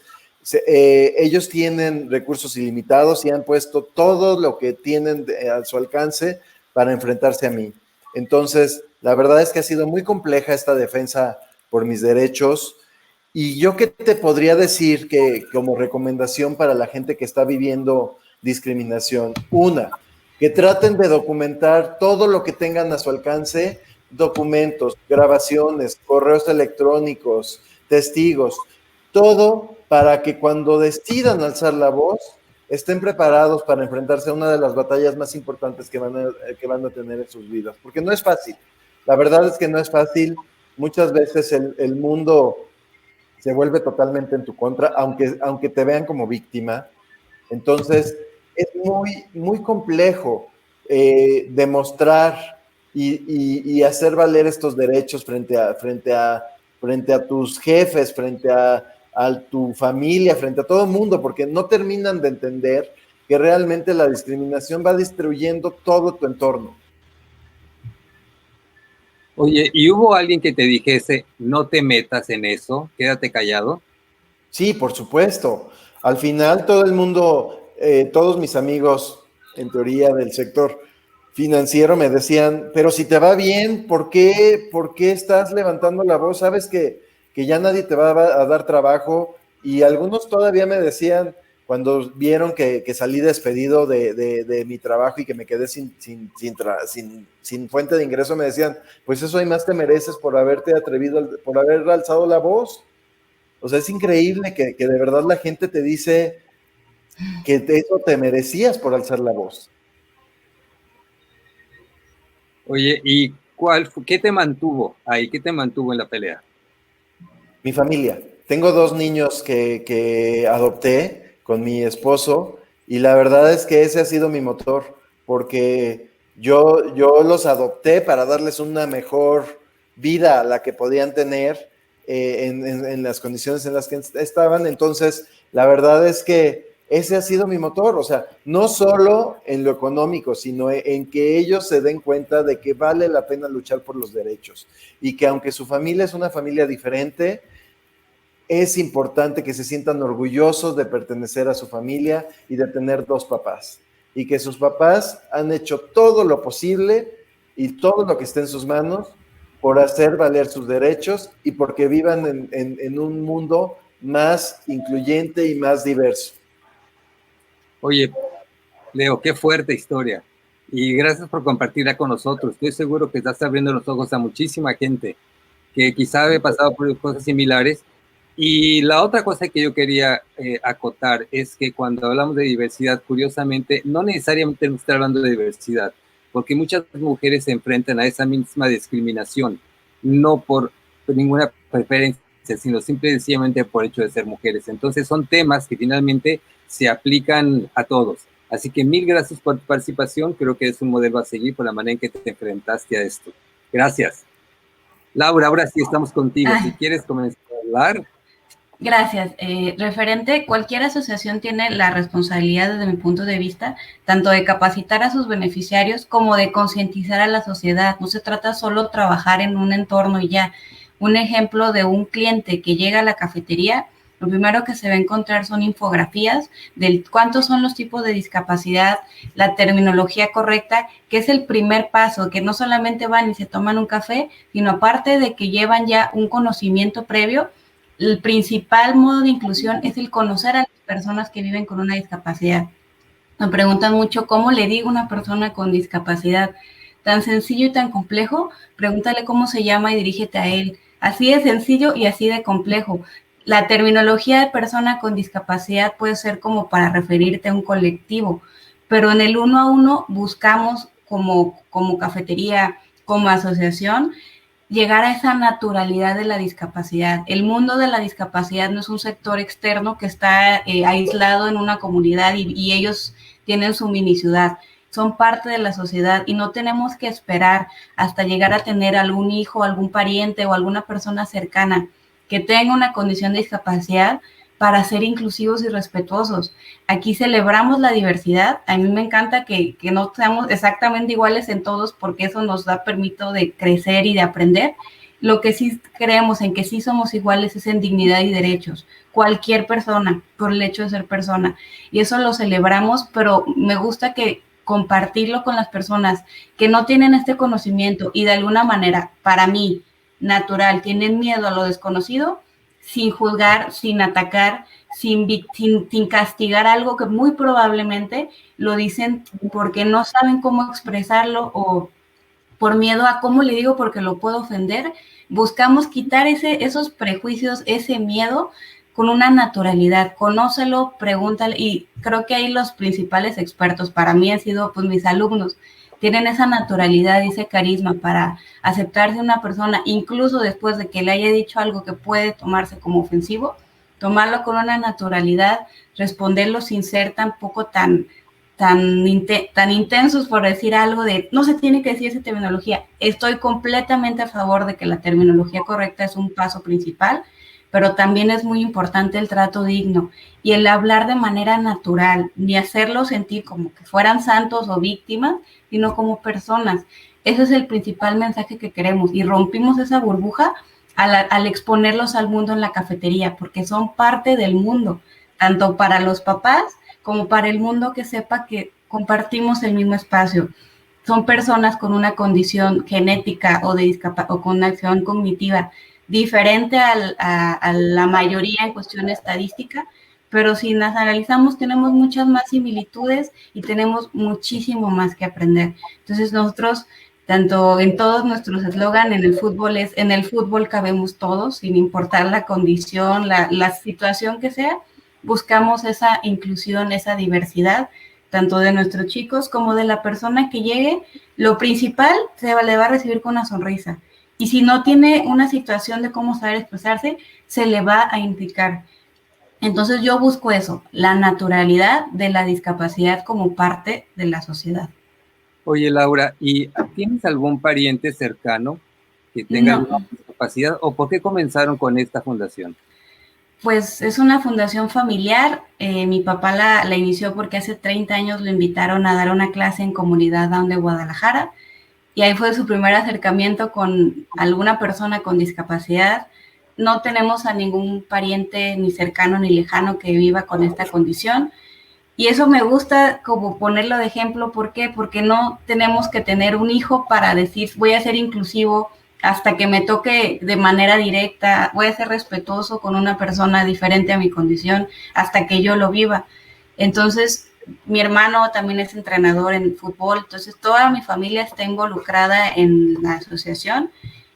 ellos tienen recursos ilimitados y han puesto todo lo que tienen a su alcance para enfrentarse a mí. Entonces, la verdad es que ha sido muy compleja esta defensa por mis derechos. Y yo qué te podría decir que como recomendación para la gente que está viviendo discriminación. Una, que traten de documentar todo lo que tengan a su alcance, documentos, grabaciones, correos electrónicos, testigos, todo para que cuando decidan alzar la voz, estén preparados para enfrentarse a una de las batallas más importantes que van a tener en sus vidas. Porque no es fácil. La verdad es que no es fácil. Muchas veces el mundo se vuelve totalmente en tu contra, aunque te vean como víctima. Entonces, es muy, muy complejo demostrar y hacer valer estos derechos frente a tus jefes, frente a tu familia, frente a todo el mundo, porque no terminan de entender que realmente la discriminación va destruyendo todo tu entorno. Oye, ¿y hubo alguien que te dijese, no te metas en eso, quédate callado? Sí, por supuesto. Al final todo el mundo, todos mis amigos, en teoría del sector financiero, me decían, pero si te va bien, ¿por qué estás levantando la voz? Sabes que ya nadie te va a dar trabajo. Y algunos todavía me decían, cuando vieron que salí despedido de mi trabajo y que me quedé sin fuente de ingreso, me decían, pues eso y más te mereces por haberte atrevido, por haber alzado la voz. O sea, es increíble que de verdad la gente te dice que eso te merecías por alzar la voz. Oye, ¿y qué te mantuvo ahí? ¿Qué te mantuvo en la pelea? Mi familia. Tengo 2 niños que adopté con mi esposo y la verdad es que ese ha sido mi motor, porque yo los adopté para darles una mejor vida a la que podían tener en las condiciones en las que estaban. Entonces, la verdad es que ese ha sido mi motor, o sea, no solo en lo económico, sino en que ellos se den cuenta de que vale la pena luchar por los derechos y que aunque su familia es una familia diferente, es importante que se sientan orgullosos de pertenecer a su familia y de tener dos papás, y que sus papás han hecho todo lo posible y todo lo que esté en sus manos por hacer valer sus derechos y porque vivan en un mundo más incluyente y más diverso. Oye, Leo, qué fuerte historia. Y gracias por compartirla con nosotros. Estoy seguro que estás abriendo los ojos a muchísima gente que quizá había pasado por cosas similares. Y la otra cosa que yo quería acotar es que cuando hablamos de diversidad, curiosamente, no necesariamente nos está hablando de diversidad, porque muchas mujeres se enfrentan a esa misma discriminación, no por ninguna preferencia, sino simple y sencillamente por el hecho de ser mujeres. Entonces son temas que finalmente se aplican a todos. Así que mil gracias por tu participación. Creo que es un modelo a seguir por la manera en que te enfrentaste a esto. Gracias. Laura, ahora sí estamos contigo. Si quieres comenzar a hablar. Gracias. Referente, cualquier asociación tiene la responsabilidad, desde mi punto de vista, tanto de capacitar a sus beneficiarios como de concientizar a la sociedad. No se trata solo de trabajar en un entorno y ya. Un ejemplo de un cliente que llega a la cafetería, lo primero que se va a encontrar son infografías del cuántos son los tipos de discapacidad, la terminología correcta, que es el primer paso, que no solamente van y se toman un café, sino aparte de que llevan ya un conocimiento previo. El principal modo de inclusión es el conocer a las personas que viven con una discapacidad. Me preguntan mucho cómo le digo a una persona con discapacidad. Tan sencillo y tan complejo, pregúntale cómo se llama y dirígete a él. Así de sencillo y así de complejo. La terminología de persona con discapacidad puede ser como para referirte a un colectivo, pero en el uno a uno buscamos como cafetería, como asociación, llegar a esa naturalidad de la discapacidad. El mundo de la discapacidad no es un sector externo que está aislado en una comunidad y ellos tienen su mini ciudad. Son parte de la sociedad y no tenemos que esperar hasta llegar a tener algún hijo, algún pariente o alguna persona cercana que tenga una condición de discapacidad para ser inclusivos y respetuosos. Aquí celebramos la diversidad. A mí me encanta que no seamos exactamente iguales en todos porque eso nos da permiso de crecer y de aprender. Lo que sí creemos en que sí somos iguales es en dignidad y derechos. Cualquier persona, por el hecho de ser persona. Y eso lo celebramos, pero me gusta que compartirlo con las personas que no tienen este conocimiento y de alguna manera, para mí, natural, tienen miedo a lo desconocido, sin juzgar, sin atacar, sin castigar algo que muy probablemente lo dicen porque no saben cómo expresarlo o por miedo a cómo le digo porque lo puedo ofender. Buscamos quitar esos prejuicios, ese miedo con una naturalidad. Conócelo, pregúntale, y creo que ahí los principales expertos para mí han sido pues mis alumnos. Tienen esa naturalidad y ese carisma para aceptarse una persona, incluso después de que le haya dicho algo que puede tomarse como ofensivo, tomarlo con una naturalidad, responderlo sin ser tampoco tan intensos por decir algo de no se tiene que decir esa terminología. Estoy completamente a favor de que la terminología correcta es un paso principal, pero también es muy importante el trato digno y el hablar de manera natural, ni hacerlo sentir como que fueran santos o víctimas, sino como personas. Ese es el principal mensaje que queremos y rompimos esa burbuja al exponerlos al mundo en la cafetería, porque son parte del mundo, tanto para los papás como para el mundo que sepa que compartimos el mismo espacio. Son personas con una condición genética o con una acción cognitiva diferente a la mayoría en cuestión estadística, pero si nos analizamos tenemos muchas más similitudes y tenemos muchísimo más que aprender. Entonces nosotros, tanto en todos nuestros eslogan en el fútbol es, en el fútbol cabemos todos, sin importar la condición, la situación que sea, buscamos esa inclusión, esa diversidad, tanto de nuestros chicos como de la persona que llegue. Lo principal le va a recibir con una sonrisa. Y si no tiene una situación de cómo saber expresarse, se le va a indicar. Entonces yo busco eso, la naturalidad de la discapacidad como parte de la sociedad. Oye, Laura, ¿y tienes algún pariente cercano que tenga alguna discapacidad o por qué comenzaron con esta fundación? Pues es una fundación familiar. Mi papá la inició porque hace 30 años lo invitaron a dar una clase en Comunidad Down de Guadalajara y ahí fue su primer acercamiento con alguna persona con discapacidad. No tenemos a ningún pariente ni cercano ni lejano que viva con esta condición. Y eso me gusta como ponerlo de ejemplo. ¿Por qué? Porque no tenemos que tener un hijo para decir voy a ser inclusivo hasta que me toque de manera directa, voy a ser respetuoso con una persona diferente a mi condición hasta que yo lo viva. Entonces, mi hermano también es entrenador en fútbol, entonces toda mi familia está involucrada en la asociación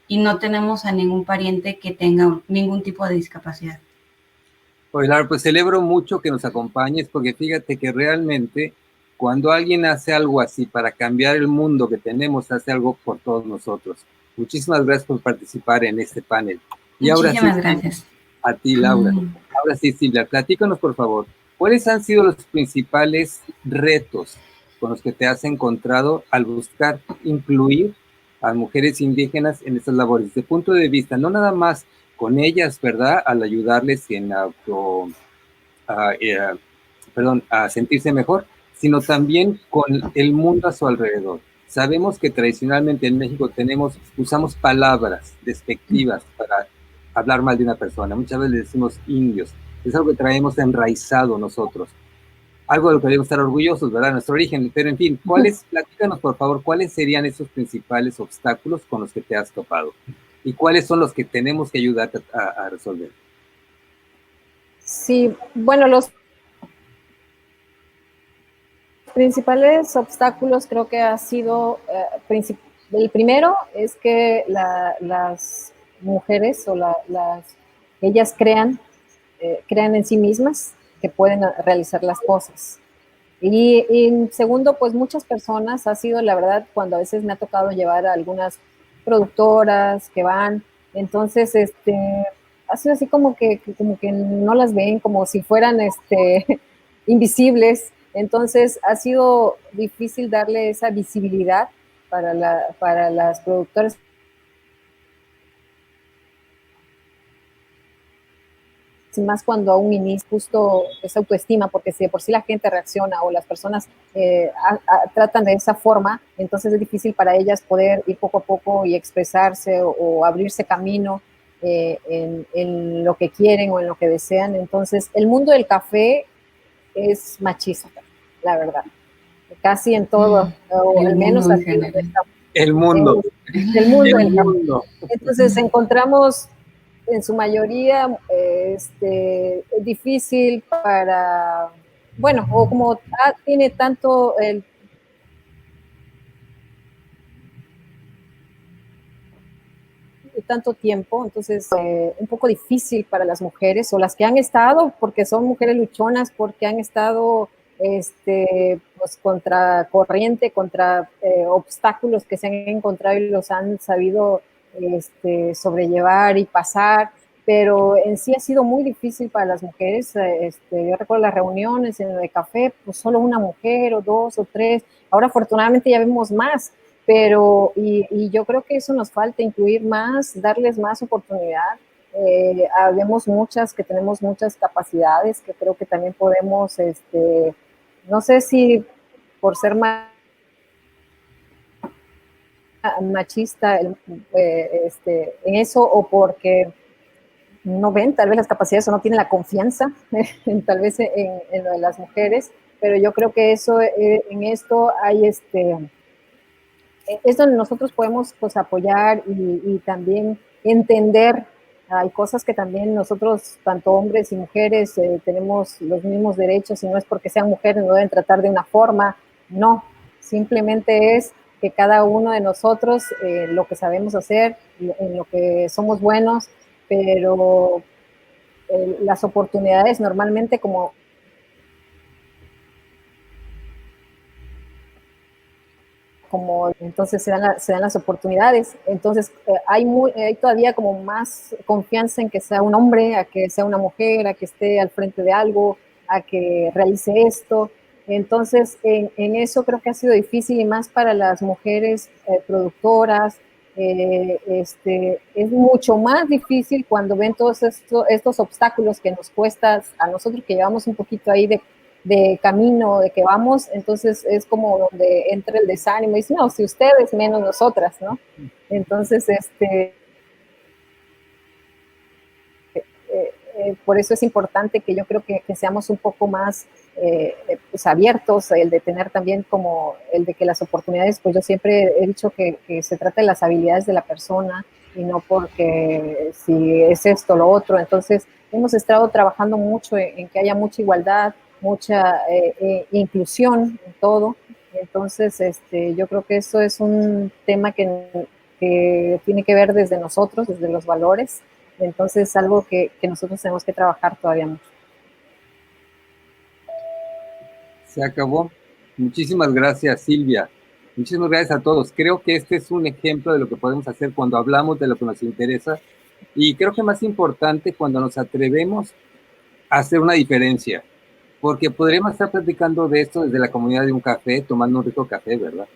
y no tenemos a ningún pariente que tenga ningún tipo de discapacidad. Pues Laura, pues celebro mucho que nos acompañes, porque fíjate que realmente cuando alguien hace algo así para cambiar el mundo que tenemos, hace algo por todos nosotros. Muchísimas gracias por participar en este panel. Y Muchísimas ahora sí, gracias. a ti, Laura. Ahora sí, Silvia, platícanos, por favor, ¿cuáles han sido los principales retos con los que te has encontrado al buscar incluir a mujeres indígenas en estas labores? Desde el punto de vista, no nada más con ellas, ¿verdad? Al ayudarles a sentirse mejor, sino también con el mundo a su alrededor. Sabemos que tradicionalmente en México usamos palabras despectivas para hablar mal de una persona. Muchas veces le decimos indios. Es algo que traemos enraizado nosotros. Algo de lo que debemos estar orgullosos, ¿verdad? Nuestro origen. Pero en fin, platícanos por favor, ¿cuáles serían esos principales obstáculos con los que te has topado? ¿Y cuáles son los que tenemos que ayudarte a resolver? Sí, bueno, los principales obstáculos creo que ha sido, el primero es que las mujeres o ellas crean en sí mismas que pueden realizar las cosas. Y segundo, pues muchas personas, ha sido la verdad cuando a veces me ha tocado llevar a algunas productoras que van, entonces ha sido así como que no las ven, como si fueran invisibles. Entonces ha sido difícil darle esa visibilidad para las productoras. Más cuando a un inicio justo esa autoestima, porque si de por sí la gente reacciona o las personas tratan de esa forma, entonces es difícil para ellas poder ir poco a poco y expresarse o abrirse camino en lo que quieren o en lo que desean. Entonces el mundo del café es machista, la verdad, casi en todo, o al menos así donde estamos. El mundo. El mundo del café. Entonces encontramos en su mayoría difícil para, bueno, o como tiene tanto tanto tiempo, entonces un poco difícil para las mujeres o las que han estado, porque son mujeres luchonas, porque han estado pues contra corriente, contra obstáculos que se han encontrado y los han sabido sobrellevar y pasar, pero en sí ha sido muy difícil para las mujeres. Yo recuerdo las reuniones en el café, pues solo una mujer o dos o tres, ahora afortunadamente ya vemos más, pero y yo creo que eso nos falta, incluir más, darles más oportunidad. Habemos muchas que tenemos muchas capacidades, que creo que también podemos, no sé si por ser machista en eso o porque no ven tal vez las capacidades o no tienen la confianza tal vez en lo de las mujeres, pero yo creo que eso en esto hay es donde nosotros podemos pues apoyar y también entender. Hay cosas que también nosotros, tanto hombres y mujeres, tenemos los mismos derechos y no es porque sean mujeres, no deben tratar de una forma, no, simplemente es que cada uno de nosotros lo que sabemos hacer, en lo que somos buenos, pero las oportunidades normalmente como entonces se dan las oportunidades. Entonces hay todavía como más confianza en que sea un hombre, a que sea una mujer, a que esté al frente de algo, a que realice esto. Entonces en eso creo que ha sido difícil y más para las mujeres productoras es mucho más difícil cuando ven todos estos obstáculos que nos cuesta a nosotros que llevamos un poquito ahí de camino, de que vamos, entonces es como donde entra el desánimo y dice, no, si ustedes menos nosotras, ¿no? Entonces, por eso es importante que yo creo que seamos un poco más pues abiertos, el de tener también como el de que las oportunidades, pues yo siempre he dicho que se trata de las habilidades de la persona y no porque si es esto o lo otro. Entonces hemos estado trabajando mucho en que haya mucha igualdad, mucha inclusión en todo. Entonces yo creo que eso es un tema que tiene que ver desde nosotros, desde los valores. Entonces es algo que nosotros tenemos que trabajar todavía mucho. Se acabó. Muchísimas gracias, Silvia. Muchísimas gracias a todos. Creo que este es un ejemplo de lo que podemos hacer cuando hablamos de lo que nos interesa y creo que más importante cuando nos atrevemos a hacer una diferencia, porque podríamos estar platicando de esto desde la comunidad de un café, tomando un rico café, ¿verdad?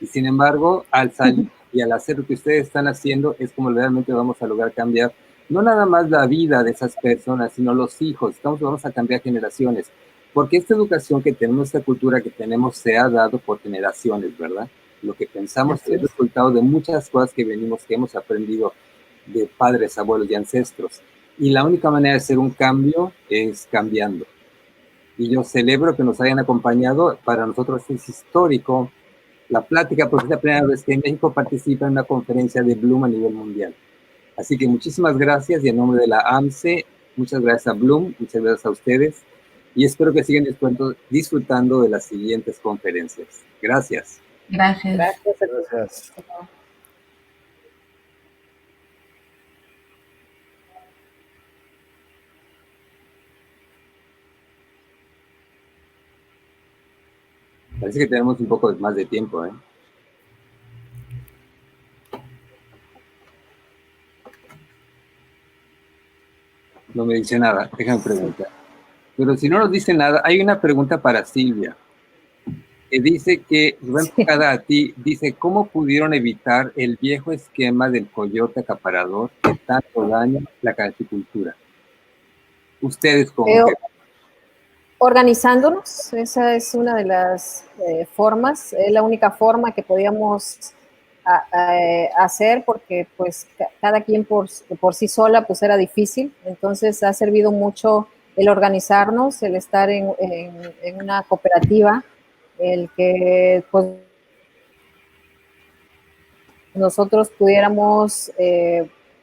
Y sin embargo, al salir y al hacer lo que ustedes están haciendo es como realmente vamos a lograr cambiar no nada más la vida de esas personas, sino los hijos. Vamos a cambiar generaciones. Porque esta educación que tenemos, esta cultura que tenemos, se ha dado por generaciones, ¿verdad? Lo que pensamos es el resultado de muchas cosas que hemos aprendido de padres, abuelos y ancestros. Y la única manera de hacer un cambio es cambiando. Y yo celebro que nos hayan acompañado. Para nosotros es histórico la plática, porque es la primera vez que México participa en una conferencia de Bloom a nivel mundial. Así que muchísimas gracias y en nombre de la AMCE, muchas gracias a Bloom, muchas gracias a ustedes y espero que sigan disfrutando de las siguientes conferencias. Gracias. Gracias. Gracias. Parece que tenemos un poco más de tiempo, ¿eh? No me dice nada, déjame preguntar. Pero si no nos dice nada, hay una pregunta para Silvia, que dice que, va enfocada a ti, dice, ¿cómo pudieron evitar el viejo esquema del coyote acaparador que tanto daña la caficultura? Ustedes como organizándonos, esa es una de las formas, es la única forma que podíamos hacer porque pues cada quien por sí sola pues era difícil, entonces ha servido mucho el organizarnos, el estar en una cooperativa, el que pues nosotros pudiéramos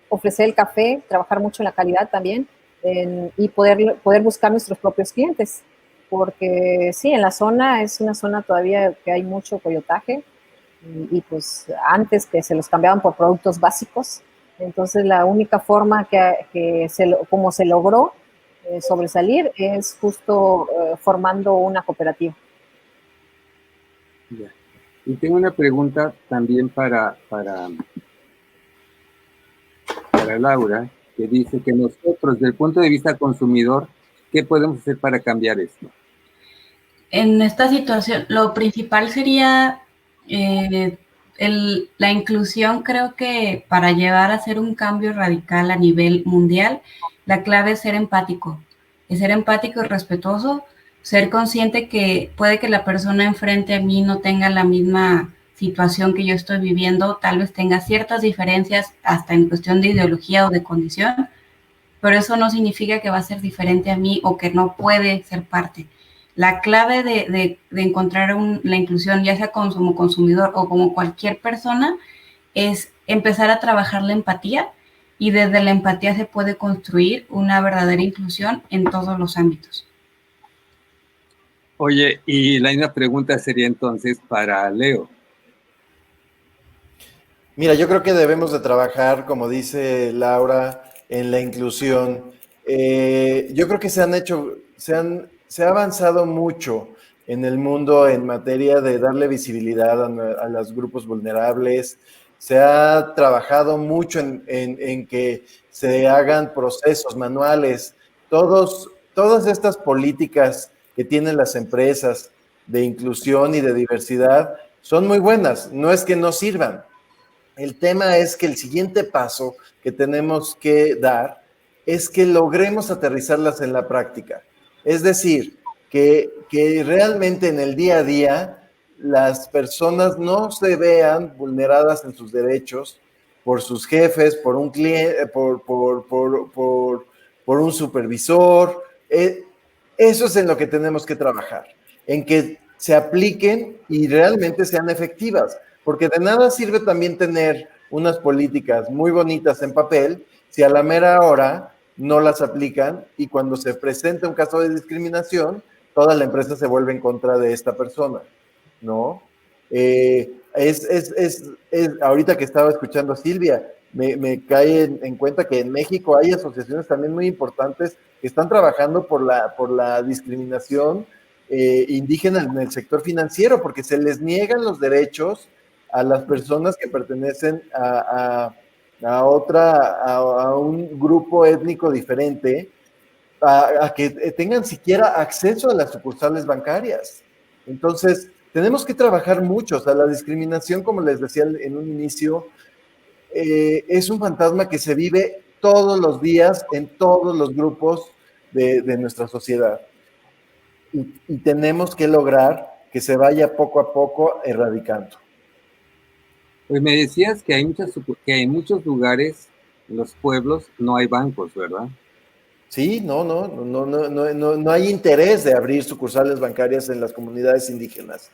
ofrecer el café, trabajar mucho en la calidad también y poder buscar nuestros propios clientes, porque sí, en la zona es una zona todavía que hay mucho coyotaje y pues antes que se los cambiaban por productos básicos, entonces la única forma como se logró sobresalir es justo formando una cooperativa. Ya. Y tengo una pregunta también para Laura, que dice que nosotros, desde el punto de vista consumidor, ¿qué podemos hacer para cambiar esto? En esta situación, lo principal sería la inclusión. Creo que para llevar a hacer un cambio radical a nivel mundial, la clave es ser empático y respetuoso, ser consciente que puede que la persona enfrente a mí no tenga la misma situación que yo estoy viviendo, tal vez tenga ciertas diferencias hasta en cuestión de ideología o de condición, pero eso no significa que va a ser diferente a mí o que no puede ser parte. La clave de encontrar la inclusión, ya sea como consumidor o como cualquier persona, es empezar a trabajar la empatía, y desde la empatía se puede construir una verdadera inclusión en todos los ámbitos. Oye, y la misma pregunta sería entonces para Leo. Mira, yo creo que debemos de trabajar, como dice Laura, en la inclusión. Yo creo que se ha avanzado mucho en el mundo en materia de darle visibilidad a los grupos vulnerables. Se ha trabajado mucho en que se hagan procesos manuales. Todas estas políticas que tienen las empresas de inclusión y de diversidad son muy buenas. No es que no sirvan, El tema es que el siguiente paso que tenemos que dar es que logremos aterrizarlas en la práctica. Es decir, que realmente en el día a día las personas no se vean vulneradas en sus derechos por sus jefes, por un cliente, por un supervisor. Eso es en lo que tenemos que trabajar, en que se apliquen y realmente sean efectivas, porque de nada sirve también tener unas políticas muy bonitas en papel si a la mera hora no las aplican y cuando se presenta un caso de discriminación, toda la empresa se vuelve en contra de esta persona, ¿no? Ahorita que estaba escuchando a Silvia, me cae en cuenta que en México hay asociaciones también muy importantes que están trabajando por la discriminación indígena en el sector financiero, porque se les niegan los derechos a las personas que pertenecen a un grupo étnico diferente, a que tengan siquiera acceso a las sucursales bancarias. Entonces, tenemos que trabajar mucho. O sea, la discriminación, como les decía en un inicio, es un fantasma que se vive todos los días en todos los grupos de nuestra sociedad. Y tenemos que lograr que se vaya poco a poco erradicando. Pues me decías que hay muchos lugares en los pueblos no hay bancos, ¿verdad? Sí, no hay interés de abrir sucursales bancarias en las comunidades indígenas.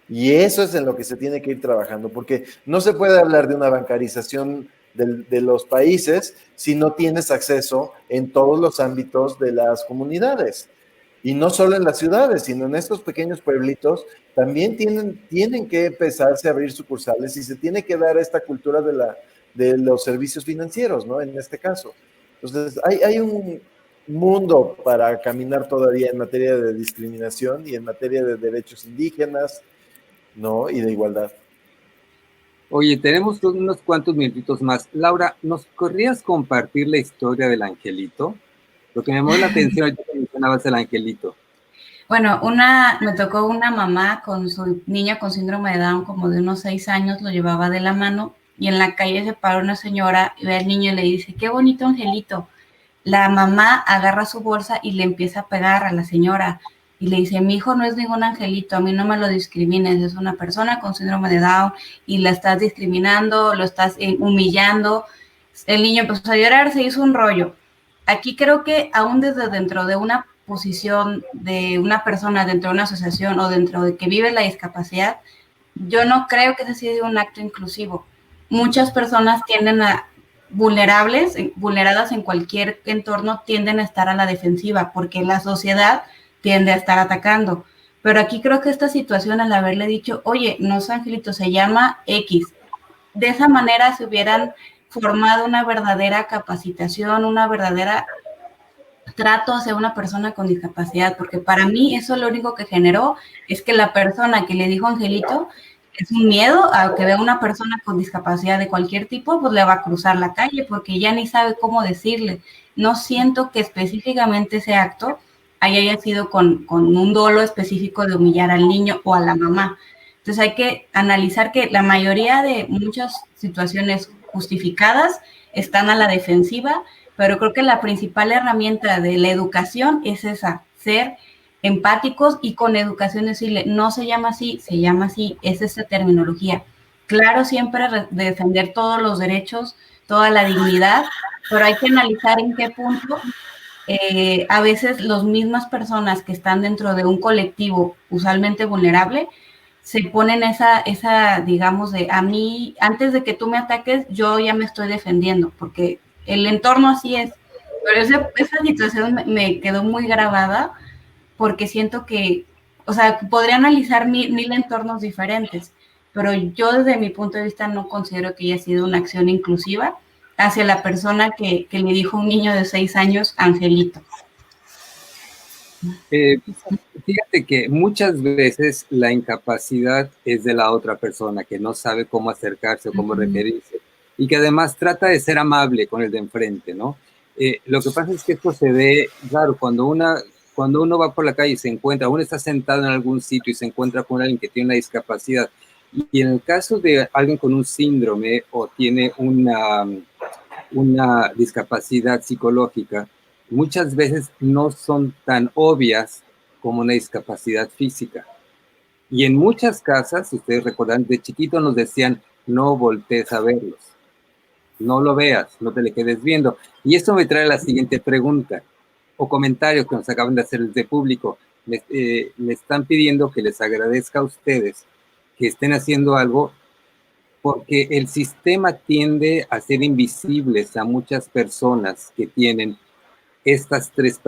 Y eso es en lo que se tiene que ir trabajando, porque no se puede hablar de una bancarización de los países si no tienes acceso en todos los ámbitos de las comunidades. Y no solo en las ciudades, sino en estos pequeños pueblitos, también tienen que empezarse a abrir sucursales y se tiene que dar esta cultura de los servicios financieros, ¿no? En este caso. Entonces, hay un mundo para caminar todavía en materia de discriminación y en materia de derechos indígenas, ¿no? Y de igualdad. Oye, tenemos unos cuantos minutitos más. Laura, ¿nos querrías compartir la historia del angelito? Lo que me llamó la atención es que mencionabas el angelito. Bueno, me tocó una mamá con su niño con síndrome de Down como de unos 6 años, lo llevaba de la mano y en la calle se paró una señora y ve al niño y le dice, qué bonito angelito. La mamá agarra su bolsa y le empieza a pegar a la señora y le dice, mi hijo no es ningún angelito, a mí no me lo discrimines, es una persona con síndrome de Down y la estás discriminando, lo estás humillando. El niño empezó a llorar, se hizo un rollo. Aquí creo que aún desde dentro de una posición de una persona, dentro de una asociación o dentro de que vive la discapacidad, yo no creo que ese sea un acto inclusivo. Muchas personas tienden a vulneradas en cualquier entorno, tienden a estar a la defensiva porque la sociedad tiende a estar atacando. Pero aquí creo que esta situación, al haberle dicho, oye, no es angelito, se llama X, de esa manera se hubieran formado una verdadera capacitación, una verdadera trato hacia una persona con discapacidad, porque para mí eso lo único que generó es que la persona que le dijo angelito es un miedo a que vea una persona con discapacidad de cualquier tipo, pues le va a cruzar la calle porque ya ni sabe cómo decirle. No siento que específicamente ese acto haya sido con un dolo específico de humillar al niño o a la mamá. Entonces hay que analizar que la mayoría de muchas situaciones justificadas están a la defensiva, pero creo que la principal herramienta de la educación es esa, ser empáticos y con educación decirle, no se llama así, se llama así, es esa terminología. Claro, siempre defender todos los derechos, toda la dignidad, pero hay que analizar en qué punto a veces las mismas personas que están dentro de un colectivo usualmente vulnerable se ponen esa, digamos, de a mí, antes de que tú me ataques, yo ya me estoy defendiendo, porque el entorno así es. Pero esa situación me quedó muy grabada porque siento que, o sea, podría analizar mil entornos diferentes, pero yo desde mi punto de vista no considero que haya sido una acción inclusiva hacia la persona que le dijo a un niño de 6 años, Angelito. Fíjate que muchas veces la incapacidad es de la otra persona que no sabe cómo acercarse o cómo referirse y que además trata de ser amable con el de enfrente, ¿no? Lo que pasa es que esto se ve, claro, cuando uno va por la calle y se encuentra, uno está sentado en algún sitio y se encuentra con alguien que tiene una discapacidad Y en el caso de alguien con un síndrome o tiene una discapacidad psicológica, muchas veces no son tan obvias como una discapacidad física. Y en muchas casas, si ustedes recuerdan, de chiquito nos decían, no voltees a verlos, no lo veas, no te le quedes viendo. Y esto me trae la siguiente pregunta o comentario que nos acaban de hacer desde público. Me están pidiendo que les agradezca a ustedes que estén haciendo algo porque el sistema tiende a ser invisibles a muchas personas que tienen estas tres,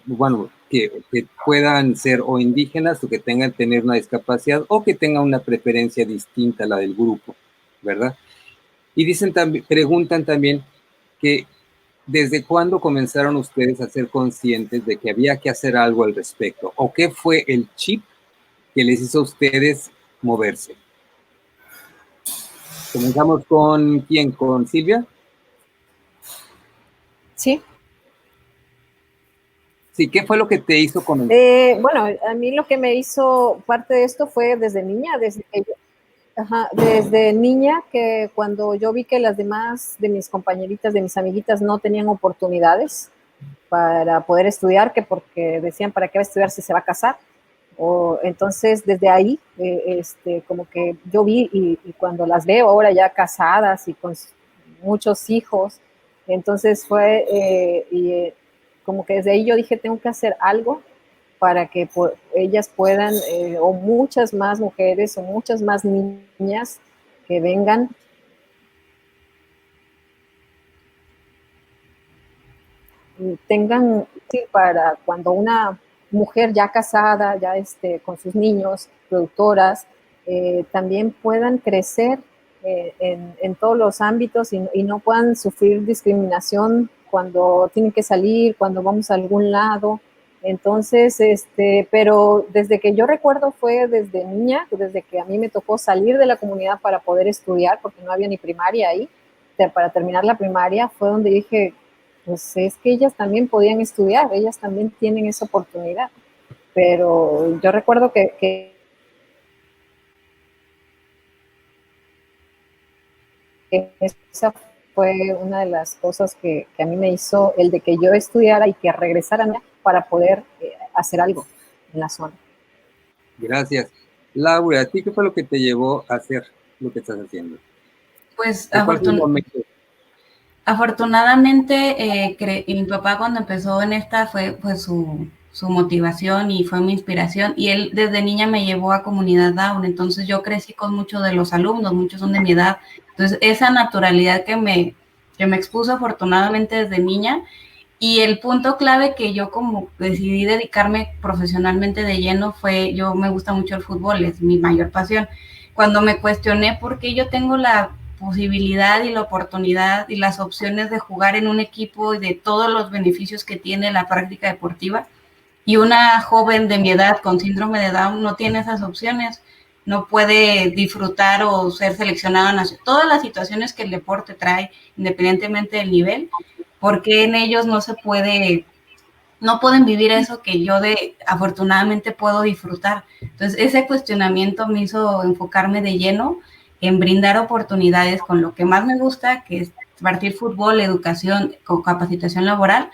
bueno, que puedan ser o indígenas o que tengan tener una discapacidad o que tengan una preferencia distinta a la del grupo, ¿verdad? Y dicen también, preguntan también que desde cuándo comenzaron ustedes a ser conscientes de que había que hacer algo al respecto o qué fue el chip que les hizo a ustedes moverse. Comenzamos con ¿quién? ¿Con Silvia? Sí. Sí, ¿qué fue lo que te hizo comenzar? Bueno, a mí lo que me hizo parte de esto fue desde niña, desde niña, que cuando yo vi que las demás de mis compañeritas, de mis amiguitas, no tenían oportunidades para poder estudiar, que porque decían, ¿para qué va a estudiar si se va a casar? O, entonces, desde ahí, como que yo vi y cuando las veo ahora ya casadas y con muchos hijos, entonces como que desde ahí yo dije, tengo que hacer algo para que ellas puedan, o muchas más mujeres o muchas más niñas que vengan y tengan, sí, para cuando una mujer ya casada, ya con sus niños, productoras, también puedan crecer en todos los ámbitos y no puedan sufrir discriminación cuando tienen que salir, cuando vamos a algún lado. Entonces, pero desde que yo recuerdo fue desde niña, desde que a mí me tocó salir de la comunidad para poder estudiar, porque no había ni primaria ahí, para terminar la primaria, fue donde dije, pues es que ellas también podían estudiar, ellas también tienen esa oportunidad. Pero yo recuerdo que esa fue una de las cosas que a mí me hizo el de que yo estudiara y que regresara para poder hacer algo en la zona. Gracias. Laura, ¿a ti qué fue lo que te llevó a hacer lo que estás haciendo? Pues ¿Cuál fue el momento? Afortunadamente, mi papá cuando empezó en esta fue su motivación y fue mi inspiración. Y él desde niña me llevó a Comunidad Down, entonces yo crecí con muchos de los alumnos, muchos son de mi edad. Entonces esa naturalidad que me expuso afortunadamente desde niña. Y el punto clave que yo como decidí dedicarme profesionalmente de lleno fue, yo me gusta mucho el fútbol, es mi mayor pasión. Cuando me cuestioné por qué yo tengo la posibilidad y la oportunidad y las opciones de jugar en un equipo y de todos los beneficios que tiene la práctica deportiva, y una joven de mi edad con síndrome de Down no tiene esas opciones, no puede disfrutar o ser seleccionada en todas las situaciones que el deporte trae, independientemente del nivel, porque en ellos no se puede, no pueden vivir eso que yo afortunadamente puedo disfrutar. Entonces ese cuestionamiento me hizo enfocarme de lleno en brindar oportunidades con lo que más me gusta, que es partir fútbol, educación, con capacitación laboral,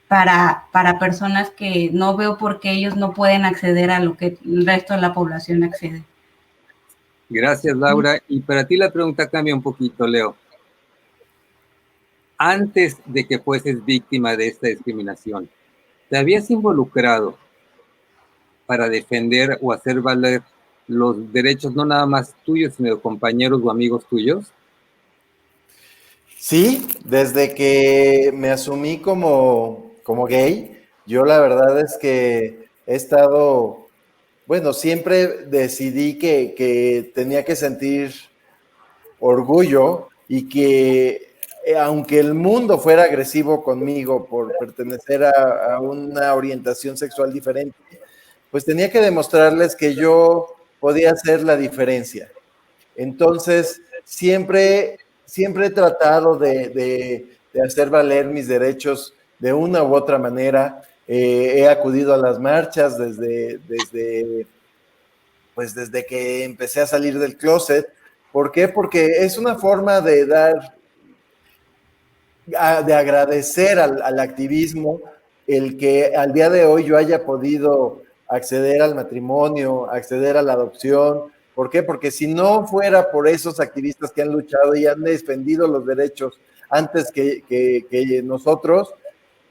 para personas que no veo por qué ellos no pueden acceder a lo que el resto de la población accede. Gracias, Laura. Y para ti la pregunta cambia un poquito, Leo. Antes de que fueses víctima de esta discriminación, ¿te habías involucrado para defender o hacer valer los derechos no nada más tuyos, sino de compañeros o amigos tuyos? Sí, desde que me asumí como gay, yo la verdad es que he estado, bueno, siempre decidí que tenía que sentir orgullo y que aunque el mundo fuera agresivo conmigo por pertenecer a una orientación sexual diferente, pues tenía que demostrarles que yo podía hacer la diferencia. Entonces, siempre he tratado de hacer valer mis derechos de una u otra manera. He acudido a las marchas desde pues desde que empecé a salir del closet. ¿Por qué? Porque es una forma de de agradecer al activismo el que al día de hoy yo haya podido acceder al matrimonio, acceder a la adopción. ¿Por qué? Porque si no fuera por esos activistas que han luchado y han defendido los derechos antes que nosotros,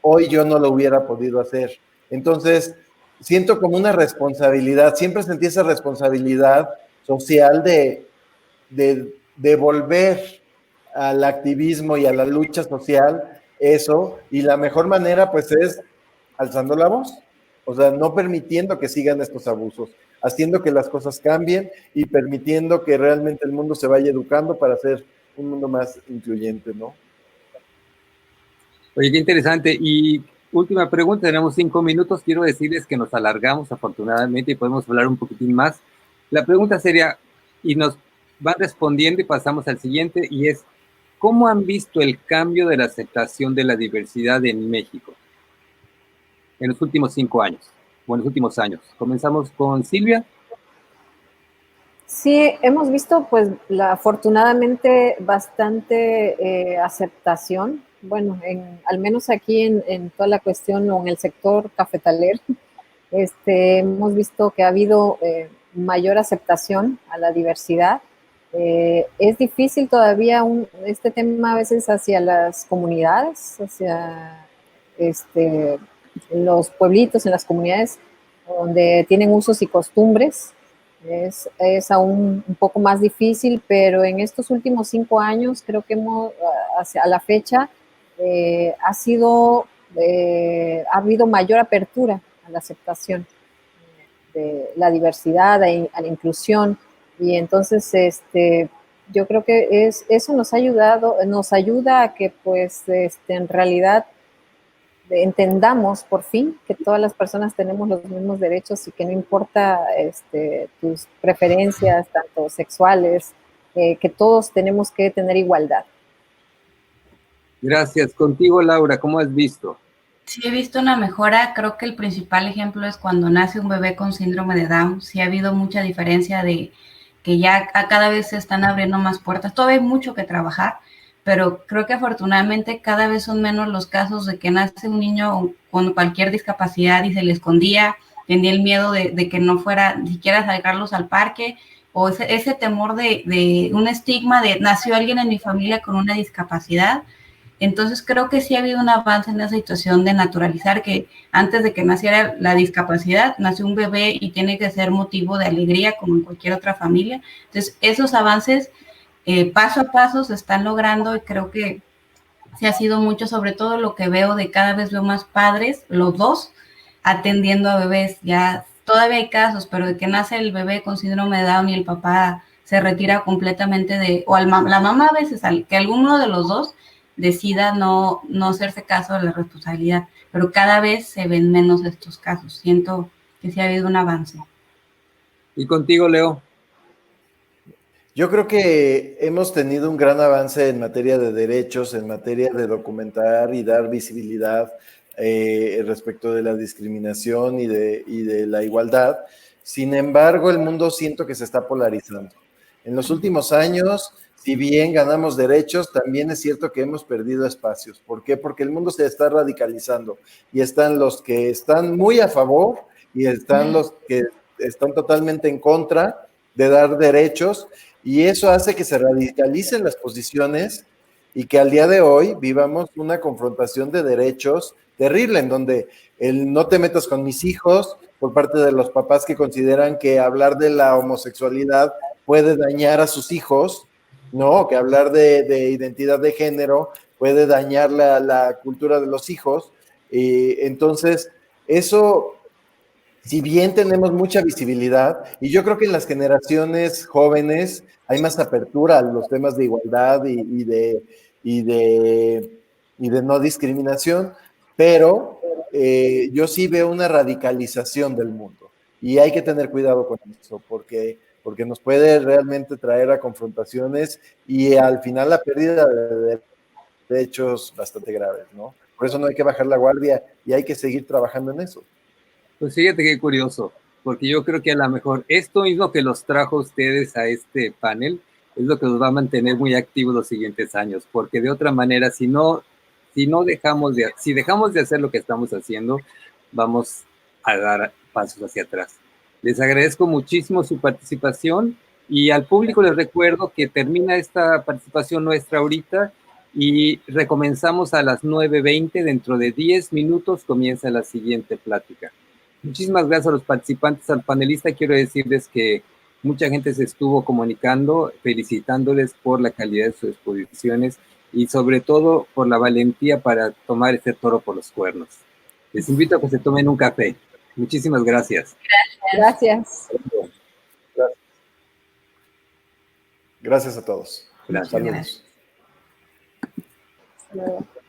hoy yo no lo hubiera podido hacer. Entonces, siento como una responsabilidad, siempre sentí esa responsabilidad social de devolver al activismo y a la lucha social eso, y la mejor manera pues es alzando la voz, o sea, no permitiendo que sigan estos abusos, haciendo que las cosas cambien y permitiendo que realmente el mundo se vaya educando para ser un mundo más incluyente, ¿no? Oye, qué interesante. Y última pregunta, tenemos 5 minutos. Quiero decirles que nos alargamos afortunadamente y podemos hablar un poquitín más. La pregunta sería, y nos van respondiendo y pasamos al siguiente, y es, ¿cómo han visto el cambio de la aceptación de la diversidad en México en los últimos 5 años o en los últimos años? Comenzamos con Silvia. Sí, hemos visto pues afortunadamente bastante aceptación, bueno, al menos aquí en toda la cuestión o en el sector cafetalero, hemos visto que ha habido mayor aceptación a la diversidad. Es difícil todavía este tema a veces hacia las comunidades, hacia los pueblitos, en las comunidades donde tienen usos y costumbres. Es aún un poco más difícil, pero en estos últimos 5 años creo que a la fecha ha habido mayor apertura a la aceptación de la diversidad, a la inclusión, y entonces yo creo que eso nos ayuda a que pues en realidad entendamos por fin que todas las personas tenemos los mismos derechos y que no importa tus preferencias, tanto sexuales, que todos tenemos que tener igualdad. Gracias. Contigo, Laura, ¿cómo has visto? Sí, he visto una mejora. Creo que el principal ejemplo es cuando nace un bebé con síndrome de Down. Sí ha habido mucha diferencia de que ya cada vez se están abriendo más puertas. Todavía hay mucho que trabajar, pero creo que afortunadamente cada vez son menos los casos de que nace un niño con cualquier discapacidad y se le escondía, tenía el miedo de que no fuera ni siquiera sacarlos al parque, o ese temor de un estigma de nació alguien en mi familia con una discapacidad. Entonces creo que sí ha habido un avance en esa situación de naturalizar que antes de que naciera la discapacidad, nació un bebé y tiene que ser motivo de alegría como en cualquier otra familia. Entonces esos avances paso a paso se están logrando y creo que sí ha sido mucho, sobre todo lo que veo de cada vez veo más padres, los dos, atendiendo a bebés. Ya todavía hay casos, pero de que nace el bebé con síndrome de Down y el papá se retira completamente la mamá a veces, que alguno de los dos decida no hacerse caso de la responsabilidad, pero cada vez se ven menos estos casos. Siento que sí ha habido un avance. Y contigo, Leo. Yo creo que hemos tenido un gran avance en materia de derechos, en materia de documentar y dar visibilidad respecto de la discriminación y de la igualdad. Sin embargo, el mundo siento que se está polarizando. En los últimos años, si bien ganamos derechos, también es cierto que hemos perdido espacios. ¿Por qué? Porque el mundo se está radicalizando y están los que están muy a favor y están los que están totalmente en contra de dar derechos, y eso hace que se radicalicen las posiciones y que al día de hoy vivamos una confrontación de derechos terrible, en donde el no te metas con mis hijos por parte de los papás que consideran que hablar de la homosexualidad puede dañar a sus hijos, ¿no? Que hablar de identidad de género puede dañar la cultura de los hijos. Entonces, eso, si bien tenemos mucha visibilidad, y yo creo que en las generaciones jóvenes hay más apertura a los temas de igualdad y de no discriminación, pero yo sí veo una radicalización del mundo y hay que tener cuidado con eso porque nos puede realmente traer a confrontaciones y al final la pérdida de derechos bastante graves, ¿no? Por eso no hay que bajar la guardia y hay que seguir trabajando en eso. Pues fíjate qué curioso. porque yo creo que a lo mejor esto mismo que los trajo ustedes a este panel es lo que nos va a mantener muy activos los siguientes años, porque de otra manera, si dejamos de hacer lo que estamos haciendo, vamos a dar pasos hacia atrás. Les agradezco muchísimo su participación y al público les recuerdo que termina esta participación nuestra ahorita y recomenzamos a las 9:20. Dentro de 10 minutos comienza la siguiente plática. Muchísimas gracias a los participantes, al panelista. Quiero decirles que mucha gente se estuvo comunicando, felicitándoles por la calidad de sus exposiciones y sobre todo por la valentía para tomar este toro por los cuernos. Les invito a que se tomen un café. Muchísimas gracias. Gracias. Gracias a todos. Gracias. Saludos. Hasta luego.